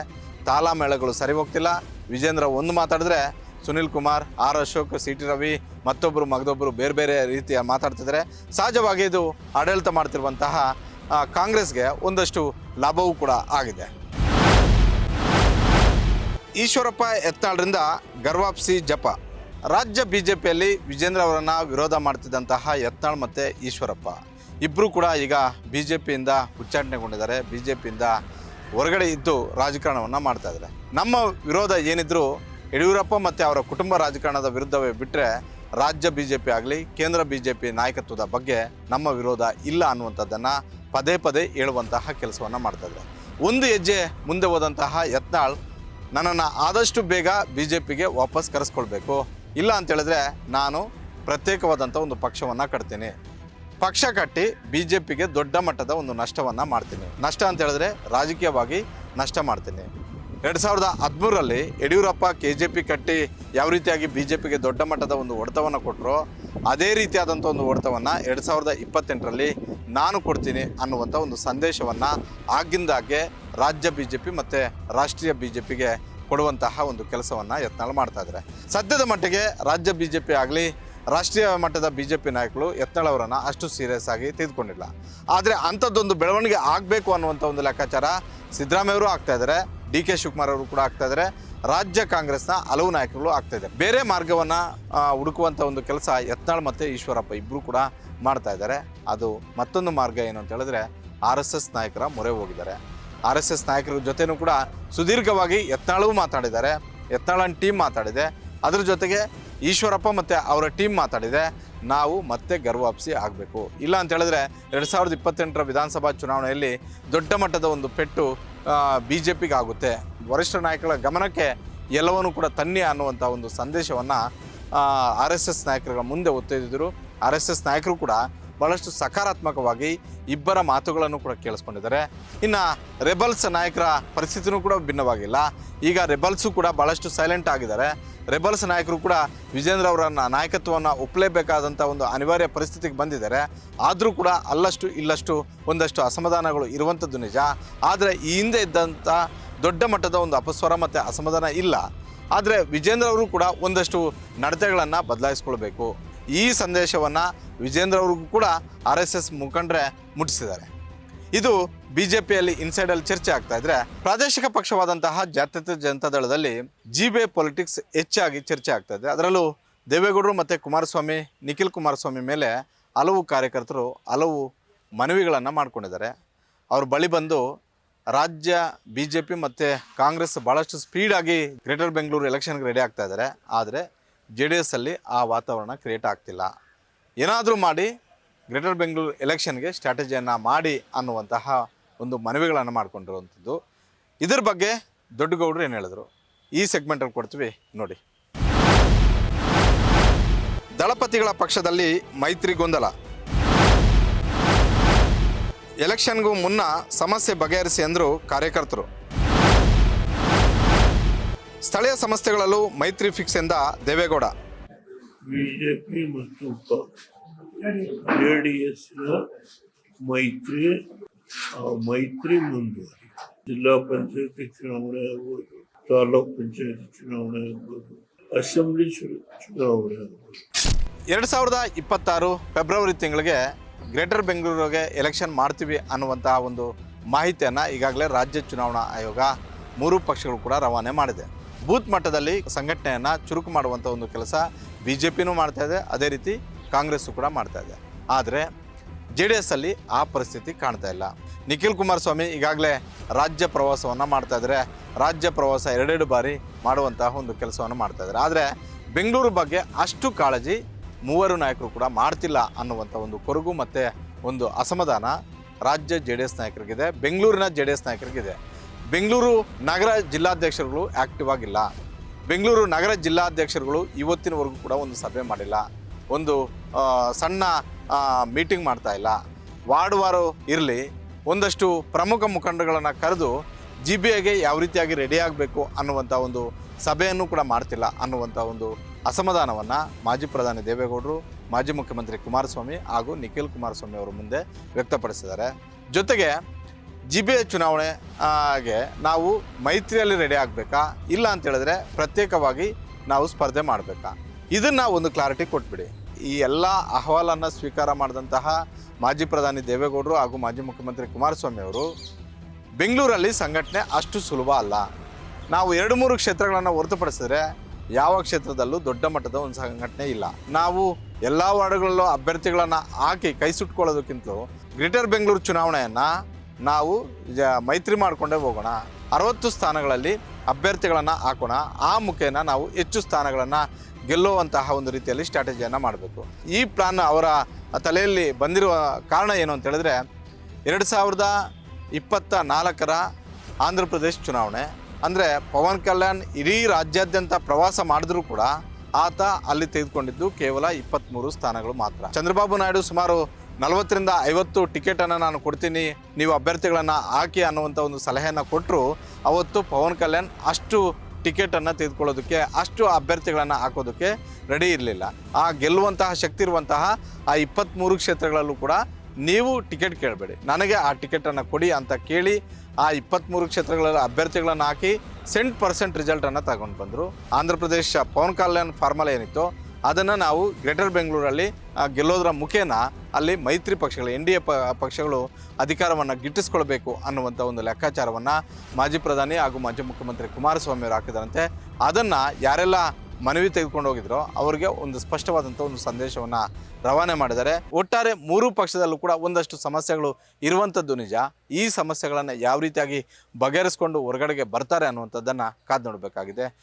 ತಾಳಮೇಳಗಳು ಸರಿ ಹೋಗ್ತಿಲ್ಲ. ವಿಜೇಂದ್ರ ಒಂದು ಮಾತಾಡಿದ್ರೆ ಸುನಿಲ್ ಕುಮಾರ್, ಅಶೋಕ್, CT ರವಿ ಮತ್ತೊಬ್ಬರು ಮಗದೊಬ್ಬರು ಬೇರೆ ರೀತಿಯ ಮಾತಾಡ್ತಿದ್ದಾರೆ. ಸಹಜವಾಗಿ ಇದು ಆಡಳಿತ ಮಾಡ್ತಿರುವಂತಹ ಕಾಂಗ್ರೆಸ್ಗೆ ಒಂದಷ್ಟು ಲಾಭವೂ ಕೂಡ ಆಗಿದೆ. ಈಶ್ವರಪ್ಪ ಯತ್ನಾಳ್ರಿಂದ ಗರ್ವಾಪ್ಸಿ ಜಪ. ರಾಜ್ಯ BJPಯಲ್ಲಿ ವಿಜೇಂದ್ರ ಅವರನ್ನು ವಿರೋಧ ಮಾಡ್ತಿದ್ದಂತಹ ಯತ್ನಾಳ್ ಮತ್ತು ಈಶ್ವರಪ್ಪ ಇಬ್ಬರು ಕೂಡ ಈಗ BJPಯಿಂದ ಉಚ್ಚಾಟನೆಗೊಂಡಿದ್ದಾರೆ. BJPಯಿಂದ ಹೊರಗಡೆ ಇದ್ದು ರಾಜಕಾರಣವನ್ನು ಮಾಡ್ತಾ ಇದ್ದಾರೆ. ನಮ್ಮ ವಿರೋಧ ಏನಿದ್ರು ಯಡಿಯೂರಪ್ಪ ಮತ್ತು ಅವರ ಕುಟುಂಬ ರಾಜಕಾರಣದ ವಿರುದ್ಧವೇ ಬಿಟ್ಟರೆ ರಾಜ್ಯ BJP ಆಗಲಿ ಕೇಂದ್ರ BJP ನಾಯಕತ್ವದ ಬಗ್ಗೆ ನಮ್ಮ ವಿರೋಧ ಇಲ್ಲ ಅನ್ನುವಂಥದ್ದನ್ನು ಪದೇ ಹೇಳುವಂತಹ ಕೆಲಸವನ್ನು ಮಾಡ್ತಾಯಿದ್ದಾರೆ. ಒಂದು ಹೆಜ್ಜೆ ಮುಂದೆ ಹೋದಂತಹ ಯತ್ನಾಳ್ ನನ್ನನ್ನು ಆದಷ್ಟು ಬೇಗ BJPಗೆ ವಾಪಸ್ ಕರೆಸ್ಕೊಳ್ಬೇಕು, ಇಲ್ಲ ಅಂತೇಳಿದ್ರೆ ನಾನು ಪ್ರತ್ಯೇಕವಾದಂಥ ಒಂದು ಪಕ್ಷವನ್ನು ಕಟ್ತೀನಿ, ಪಕ್ಷ ಕಟ್ಟಿ BJPಗೆ ದೊಡ್ಡ ಮಟ್ಟದ ಒಂದು ನಷ್ಟವನ್ನು ಮಾಡ್ತೀನಿ. ನಷ್ಟ ಅಂತ ಹೇಳಿದ್ರೆ ರಾಜಕೀಯವಾಗಿ ನಷ್ಟ ಮಾಡ್ತೀನಿ. 2013ರಲ್ಲಿ ಯಡಿಯೂರಪ್ಪ KJP ಕಟ್ಟಿ ಯಾವ ರೀತಿಯಾಗಿ BJPಗೆ ದೊಡ್ಡ ಮಟ್ಟದ ಒಂದು ಹೊಡೆತವನ್ನು ಕೊಟ್ಟರು, ಅದೇ ರೀತಿಯಾದಂಥ ಒಂದು ಹೊಡೆತವನ್ನು 2028ರಲ್ಲಿ ನಾನು ಕೊಡ್ತೀನಿ ಅನ್ನುವಂಥ ಒಂದು ಸಂದೇಶವನ್ನು ಆಗಿಂದಾಗೆ ರಾಜ್ಯ BJP ಮತ್ತು ರಾಷ್ಟ್ರೀಯ BJPಗೆ ಕೊಡುವಂತಹ ಒಂದು ಕೆಲಸವನ್ನು ಯತ್ನಾಳ್ ಮಾಡ್ತಾ ಇದ್ದಾರೆ. ಸದ್ಯದ ಮಟ್ಟಿಗೆ ರಾಜ್ಯ BJP ಆಗಲಿ ರಾಷ್ಟ್ರೀಯ ಮಟ್ಟದ BJP ನಾಯಕರು ಯತ್ನಾಳ್ ಅವರನ್ನು ಅಷ್ಟು ಸೀರಿಯಸ್ ಆಗಿ ತೆಗೆದುಕೊಂಡಿಲ್ಲ. ಆದರೆ ಅಂಥದ್ದೊಂದು ಬೆಳವಣಿಗೆ ಆಗಬೇಕು ಅನ್ನುವಂಥ ಒಂದು ಲೆಕ್ಕಾಚಾರ ಸಿದ್ದರಾಮಯ್ಯವರು ಆಗ್ತಾ ಇದ್ದಾರೆ, DK ಶಿವಕುಮಾರ್ ಅವರು ಕೂಡ ಆಗ್ತಾ ಇದ್ದಾರೆ, ರಾಜ್ಯ ಕಾಂಗ್ರೆಸ್ನ ಹಲವು ನಾಯಕರು ಆಗ್ತಾ ಇದ್ದಾರೆ. ಬೇರೆ ಮಾರ್ಗವನ್ನು ಹುಡುಕುವಂಥ ಒಂದು ಕೆಲಸ ಯತ್ನಾಳ್ ಮತ್ತು ಈಶ್ವರಪ್ಪ ಇಬ್ಬರು ಕೂಡ ಮಾಡ್ತಾ ಇದ್ದಾರೆ. ಅದು ಮತ್ತೊಂದು ಮಾರ್ಗ ಏನು ಅಂತ ಹೇಳಿದ್ರೆ RSS ನಾಯಕರ ಮೊರೆ ಹೋಗಿದ್ದಾರೆ. RSS ನಾಯಕರ ಜೊತೆನೂ ಕೂಡ ಸುದೀರ್ಘವಾಗಿ ಯತ್ನಾಳೂ ಮಾತಾಡಿದ್ದಾರೆ, ಯತ್ನಾಳನ್ ಟೀಮ್ ಮಾತಾಡಿದೆ. ಅದ್ರ ಜೊತೆಗೆ ಈಶ್ವರಪ್ಪ ಮತ್ತು ಅವರ ಟೀಮ್ ಮಾತಾಡಿದೆ, ನಾವು ಮತ್ತೆ ಗರ್ವಾಪ್ಸಿ ಆಗಬೇಕು. ಇಲ್ಲ ಅಂತ ಹೇಳಿದ್ರೆ 2028ರ ವಿಧಾನಸಭಾ ಚುನಾವಣೆಯಲ್ಲಿ ದೊಡ್ಡ ಮಟ್ಟದ ಒಂದು ಪೆಟ್ಟು BJPಗೆ ಆಗುತ್ತೆ. ವರಿಷ್ಠ ನಾಯಕರ ಗಮನಕ್ಕೆ ಎಲ್ಲವನ್ನೂ ಕೂಡ ತನ್ನಿ ಅನ್ನುವಂಥ ಒಂದು ಸಂದೇಶವನ್ನು RSS ನಾಯಕರುಗಳ ಮುಂದೆ ಒತ್ತೊಯ್ದಿದ್ದರು. RSS ನಾಯಕರು ಕೂಡ ಭಾಳಷ್ಟು ಸಕಾರಾತ್ಮಕವಾಗಿ ಇಬ್ಬರ ಮಾತುಗಳನ್ನು ಕೂಡ ಕೇಳಿಸ್ಕೊಂಡಿದ್ದಾರೆ. ಇನ್ನು ರೆಬಲ್ಸ್ ನಾಯಕರ ಪರಿಸ್ಥಿತಿನೂ ಕೂಡ ಭಿನ್ನವಾಗಿಲ್ಲ. ಈಗ ರೆಬಲ್ಸು ಕೂಡ ಭಾಳಷ್ಟು ಸೈಲೆಂಟ್ ಆಗಿದ್ದಾರೆ. ರೆಬಲ್ಸ್ ನಾಯಕರು ಕೂಡ ವಿಜೇಂದ್ರ ಅವರ ನಾಯಕತ್ವವನ್ನು ಒಪ್ಪಲೇಬೇಕಾದಂಥ ಒಂದು ಅನಿವಾರ್ಯ ಪರಿಸ್ಥಿತಿಗೆ ಬಂದಿದ್ದಾರೆ. ಆದರೂ ಕೂಡ ಅಲ್ಲಷ್ಟು ಇಲ್ಲಷ್ಟು ಒಂದಷ್ಟು ಅಸಮಾಧಾನಗಳು ಇರುವಂಥದ್ದು ನಿಜ. ಆದರೆ ಈ ಹಿಂದೆ ಇದ್ದಂಥ ದೊಡ್ಡ ಮಟ್ಟದ ಒಂದು ಅಪಸ್ವರ ಮತ್ತು ಅಸಮಾಧಾನ ಇಲ್ಲ. ಆದರೆ ವಿಜೇಂದ್ರ ಅವರು ಕೂಡ ಒಂದಷ್ಟು ನಡತೆಗಳನ್ನು ಬದಲಾಯಿಸ್ಕೊಳ್ಬೇಕು. ಈ ಸಂದೇಶವನ್ನು ವಿಜೇಂದ್ರ ಅವ್ರಿಗೂ ಕೂಡ RSS ಮುಖಂಡರೇ ಮುಟ್ಟಿಸಿದ್ದಾರೆ. ಇದು BJPಯಲ್ಲಿ ಇನ್ಸೈಡಲ್ಲಿ ಚರ್ಚೆ ಆಗ್ತಾ ಇದ್ರೆ, ಪ್ರಾದೇಶಿಕ ಪಕ್ಷವಾದಂತಹ ಜಾತ್ಯತೀತ ಜನತಾದಳದಲ್ಲಿ ಜಿಬೆ ಪೊಲಿಟಿಕ್ಸ್ ಹೆಚ್ಚಾಗಿ ಚರ್ಚೆ ಆಗ್ತಾ ಇದೆ. ಅದರಲ್ಲೂ ದೇವೇಗೌಡರು ಮತ್ತು ಕುಮಾರಸ್ವಾಮಿ, ನಿಖಿಲ್ ಕುಮಾರಸ್ವಾಮಿ ಮೇಲೆ ಹಲವು ಕಾರ್ಯಕರ್ತರು ಹಲವು ಮನವಿಗಳನ್ನು ಮಾಡ್ಕೊಂಡಿದ್ದಾರೆ. ಅವ್ರ ಬಳಿ ಬಂದು ರಾಜ್ಯ BJP ಮತ್ತು ಕಾಂಗ್ರೆಸ್ ಭಾಳಷ್ಟು ಸ್ಪೀಡಾಗಿ ಗ್ರೇಟರ್ ಬೆಂಗಳೂರು ಎಲೆಕ್ಷನ್ಗೆ ರೆಡಿ ಆಗ್ತಾ ಇದ್ದಾರೆ. ಆದರೆ JDS ಅಲ್ಲಿ ಆ ವಾತಾವರಣ ಕ್ರಿಯೇಟ್ ಆಗ್ತಿಲ್ಲ. ಏನಾದರೂ ಮಾಡಿ ಗ್ರೇಟರ್ ಬೆಂಗಳೂರು ಎಲೆಕ್ಷನ್ಗೆ ಸ್ಟ್ರಾಟಜಿಯನ್ನು ಮಾಡಿ ಅನ್ನುವಂತಹ ಒಂದು ಮನವಿಗಳನ್ನು ಮಾಡಿಕೊಂಡಿರುವಂಥದ್ದು. ಇದ್ರ ಬಗ್ಗೆ ದೊಡ್ಡಗೌಡರು ಏನು ಹೇಳಿದ್ರು ಈ ಸೆಗ್ಮೆಂಟಲ್ಲಿ ಕೊಡ್ತೀವಿ ನೋಡಿ. ದಳಪತಿಗಳ ಪಕ್ಷದಲ್ಲಿ ಮೈತ್ರಿ ಗೊಂದಲ. ಎಲೆಕ್ಷನ್ಗೂ ಮುನ್ನ ಸಮಸ್ಯೆ ಬಗೆಹರಿಸಿ ಅಂದರು ಕಾರ್ಯಕರ್ತರು. ಸ್ಥಳೀಯ ಸಂಸ್ಥೆಗಳಲ್ಲೂ ಮೈತ್ರಿ ಫಿಕ್ಸ್ ಎಂದ ದೇವೇಗೌಡ. ಬಿಜೆಪಿ ಮತ್ತು JDS ಮೈತ್ರಿ ಮುಂದುವರಿ. ಜಿಲ್ಲಾ ಪಂಚಾಯತಿ ಚುನಾವಣೆ ಆಗ್ಬೋದು, ತಾಲೂಕ್ ಪಂಚಾಯತಿ ಚುನಾವಣೆ ಆಗ್ಬೋದು, ಅಸೆಂಬ್ಲಿ ಚುನಾವಣೆ ಆಗ್ಬೋದು. 2026 ಫೆಬ್ರವರಿ ತಿಂಗಳಿಗೆ ಗ್ರೇಟರ್ ಬೆಂಗಳೂರಿಗೆ ಎಲೆಕ್ಷನ್ ಮಾಡ್ತೀವಿ ಅನ್ನುವಂತಹ ಒಂದು ಮಾಹಿತಿಯನ್ನು ಈಗಾಗಲೇ ರಾಜ್ಯ ಚುನಾವಣಾ ಆಯೋಗ 3 ಪಕ್ಷಗಳು ಕೂಡ ರವಾನೆ ಮಾಡಿದೆ. ಬೂತ್ ಮಟ್ಟದಲ್ಲಿ ಸಂಘಟನೆಯನ್ನು ಚುರುಕು ಮಾಡುವಂಥ ಒಂದು ಕೆಲಸ BJPನೂ ಮಾಡ್ತಾ ಇದೆ, ಅದೇ ರೀತಿ ಕಾಂಗ್ರೆಸ್ಸು ಕೂಡ ಮಾಡ್ತಾ ಇದೆ. ಆದರೆ JDS ಅಲ್ಲಿ ಆ ಪರಿಸ್ಥಿತಿ ಕಾಣ್ತಾ ಇಲ್ಲ. ನಿಖಿಲ್ ಕುಮಾರಸ್ವಾಮಿ ಈಗಾಗಲೇ ರಾಜ್ಯ ಪ್ರವಾಸವನ್ನು ಮಾಡ್ತಾ ಇದ್ದಾರೆ. ರಾಜ್ಯ ಪ್ರವಾಸ 2 ಬಾರಿ ಮಾಡುವಂತಹ ಒಂದು ಕೆಲಸವನ್ನು ಮಾಡ್ತಾ ಇದ್ದಾರೆ. ಆದರೆ ಬೆಂಗಳೂರು ಬಗ್ಗೆ ಅಷ್ಟು ಕಾಳಜಿ 3 ನಾಯಕರು ಕೂಡ ಮಾಡ್ತಿಲ್ಲ ಅನ್ನುವಂಥ ಒಂದು ಕೊರಗು ಮತ್ತು ಒಂದು ಅಸಮಾಧಾನ ರಾಜ್ಯ JDS ನಾಯಕರಿಗಿದೆ, ಬೆಂಗಳೂರಿನ JDS ನಾಯಕರಿಗಿದೆ. ಬೆಂಗಳೂರು ನಗರ ಜಿಲ್ಲಾಧ್ಯಕ್ಷರುಗಳು ಆ್ಯಕ್ಟಿವ್ ಆಗಿಲ್ಲ. ಬೆಂಗಳೂರು ನಗರ ಜಿಲ್ಲಾಧ್ಯಕ್ಷರುಗಳು ಇವತ್ತಿನವರೆಗೂ ಕೂಡ ಒಂದು ಸಭೆ ಮಾಡಿಲ್ಲ, ಒಂದು ಸಣ್ಣ ಮೀಟಿಂಗ್ ಮಾಡ್ತಾ ಇಲ್ಲ. ವಾರ್ಡ್ ಇರಲಿ ಒಂದಷ್ಟು ಪ್ರಮುಖ ಮುಖಂಡಗಳನ್ನು ಕರೆದು GBAಗೆ ಯಾವ ರೀತಿಯಾಗಿ ರೆಡಿ ಆಗಬೇಕು ಅನ್ನುವಂಥ ಒಂದು ಸಭೆಯನ್ನು ಕೂಡ ಮಾಡ್ತಿಲ್ಲ ಅನ್ನುವಂಥ ಒಂದು ಅಸಮಾಧಾನವನ್ನು ಮಾಜಿ ಪ್ರಧಾನಿ ದೇವೇಗೌಡರು, ಮಾಜಿ ಮುಖ್ಯಮಂತ್ರಿ ಕುಮಾರಸ್ವಾಮಿ ಹಾಗೂ ನಿಖಿಲ್ ಕುಮಾರಸ್ವಾಮಿ ಅವರ ಮುಂದೆ ವ್ಯಕ್ತಪಡಿಸಿದ್ದಾರೆ. ಜೊತೆಗೆ GBA ಚುನಾವಣೆಗೆ ನಾವು ಮೈತ್ರಿಯಲ್ಲಿ ರೆಡಿ ಆಗಬೇಕಾ, ಇಲ್ಲ ಅಂತ ಹೇಳಿದ್ರೆ ಪ್ರತ್ಯೇಕವಾಗಿ ನಾವು ಸ್ಪರ್ಧೆ ಮಾಡಬೇಕಾ, ಇದನ್ನು ಒಂದು ಕ್ಲಾರಿಟಿ ಕೊಟ್ಬಿಡಿ. ಈ ಎಲ್ಲ ಅಹವಾಲನ್ನು ಸ್ವೀಕಾರ ಮಾಡಿದಂತಹ ಮಾಜಿ ಪ್ರಧಾನಿ ದೇವೇಗೌಡರು ಹಾಗೂ ಮಾಜಿ ಮುಖ್ಯಮಂತ್ರಿ ಕುಮಾರಸ್ವಾಮಿ ಅವರು ಬೆಂಗಳೂರಲ್ಲಿ ಸಂಘಟನೆ ಅಷ್ಟು ಸುಲಭ ಅಲ್ಲ. ನಾವು 2-3 ಕ್ಷೇತ್ರಗಳನ್ನು ಹೊರತುಪಡಿಸಿದ್ರೆ ಯಾವ ಕ್ಷೇತ್ರದಲ್ಲೂ ದೊಡ್ಡ ಮಟ್ಟದ ಒಂದು ಸಂಘಟನೆ ಇಲ್ಲ. ನಾವು ಎಲ್ಲ ವಾರ್ಡ್ಗಳಲ್ಲೂ ಅಭ್ಯರ್ಥಿಗಳನ್ನು ಹಾಕಿ ಕೈ ಸುಟ್ಕೊಳ್ಳೋದಕ್ಕಿಂತಲೂ ಗ್ರೇಟರ್ ಬೆಂಗಳೂರು ಚುನಾವಣೆಯನ್ನು ನಾವು ಮೈತ್ರಿ ಮಾಡಿಕೊಂಡೇ ಹೋಗೋಣ. 60 ಸ್ಥಾನಗಳಲ್ಲಿ ಅಭ್ಯರ್ಥಿಗಳನ್ನು ಹಾಕೋಣ. ಆ ಮುಖೇನ ನಾವು ಹೆಚ್ಚು ಸ್ಥಾನಗಳನ್ನು ಗೆಲ್ಲುವಂತಹ ಒಂದು ರೀತಿಯಲ್ಲಿ ಸ್ಟ್ರಾಟಜಿಯನ್ನು ಮಾಡಬೇಕು. ಈ ಪ್ಲಾನ್ ಅವರ ತಲೆಯಲ್ಲಿ ಬಂದಿರುವ ಕಾರಣ ಏನು ಅಂತ ಹೇಳಿದ್ರೆ 2024ರ ಆಂಧ್ರ ಪ್ರದೇಶ್ ಚುನಾವಣೆ ಅಂದರೆ ಪವನ್ ಕಲ್ಯಾಣ್ ಇಡೀ ರಾಜ್ಯಾದ್ಯಂತ ಪ್ರವಾಸ ಮಾಡಿದ್ರೂ ಕೂಡ ಆತ ಅಲ್ಲಿ ತೆಗೆದುಕೊಂಡಿದ್ದು ಕೇವಲ 23 ಸ್ಥಾನಗಳು ಮಾತ್ರ. ಚಂದ್ರಬಾಬು ನಾಯ್ಡು ಸುಮಾರು 40ರಿಂದ 50 ಟಿಕೆಟನ್ನು ನಾನು ಕೊಡ್ತೀನಿ, ನೀವು ಅಭ್ಯರ್ಥಿಗಳನ್ನು ಹಾಕಿ ಅನ್ನುವಂಥ ಒಂದು ಸಲಹೆಯನ್ನು ಕೊಟ್ಟರು. ಅವತ್ತು ಪವನ್ ಕಲ್ಯಾಣ್ ಅಷ್ಟು ಟಿಕೆಟನ್ನು ತೆಗೆದುಕೊಳ್ಳೋದಕ್ಕೆ, ಅಷ್ಟು ಅಭ್ಯರ್ಥಿಗಳನ್ನು ಹಾಕೋದಕ್ಕೆ ರೆಡಿ ಇರಲಿಲ್ಲ. ಆ ಗೆಲ್ಲುವಂತಹ ಶಕ್ತಿ ಇರುವಂತಹ ಆ 23 ಕ್ಷೇತ್ರಗಳಲ್ಲೂ ಕೂಡ ನೀವು ಟಿಕೆಟ್ ಕೇಳಬೇಡಿ, ನನಗೆ ಆ ಟಿಕೆಟನ್ನು ಕೊಡಿ ಅಂತ ಕೇಳಿ ಆ 23 ಕ್ಷೇತ್ರಗಳಲ್ಲಿ ಅಭ್ಯರ್ಥಿಗಳನ್ನು ಹಾಕಿ 100% ರಿಸಲ್ಟನ್ನು ತಗೊಂಡು ಬಂದರು. ಆಂಧ್ರ ಪ್ರದೇಶ ಪವನ್ ಕಲ್ಯಾಣ್ ಫಾರ್ಮುಲಾ ಏನಿತ್ತು ಅದನ್ನು ನಾವು ಗ್ರೇಟರ್ ಬೆಂಗಳೂರಲ್ಲಿ ಗೆಲ್ಲೋದ್ರ ಮುಖೇನ ಅಲ್ಲಿ ಮೈತ್ರಿ ಪಕ್ಷಗಳು NDA ಪಕ್ಷಗಳು ಅಧಿಕಾರವನ್ನು ಗಿಟ್ಟಿಸ್ಕೊಳ್ಬೇಕು ಅನ್ನುವಂಥ ಒಂದು ಲೆಕ್ಕಾಚಾರವನ್ನು ಮಾಜಿ ಪ್ರಧಾನಿ ಹಾಗೂ ಮಾಜಿ ಮುಖ್ಯಮಂತ್ರಿ ಕುಮಾರಸ್ವಾಮಿ ಅವರು ಹಾಕಿದರಂತೆ. ಅದನ್ನು ಯಾರೆಲ್ಲ ಮನವಿ ತೆಗೆದುಕೊಂಡು ಹೋಗಿದ್ರೋ ಅವರಿಗೆ ಒಂದು ಸ್ಪಷ್ಟವಾದಂಥ ಒಂದು ಸಂದೇಶವನ್ನು ರವಾನೆ ಮಾಡಿದ್ದಾರೆ. ಒಟ್ಟಾರೆ 3 ಪಕ್ಷದಲ್ಲೂ ಕೂಡ ಒಂದಷ್ಟು ಸಮಸ್ಯೆಗಳು ಇರುವಂಥದ್ದು ನಿಜ. ಈ ಸಮಸ್ಯೆಗಳನ್ನು ಯಾವ ರೀತಿಯಾಗಿ ಬಗೆಹರಿಸ್ಕೊಂಡು ಹೊರಗಡೆಗೆ ಬರ್ತಾರೆ ಅನ್ನುವಂಥದ್ದನ್ನು ಕಾದು ನೋಡಬೇಕಾಗಿದೆ.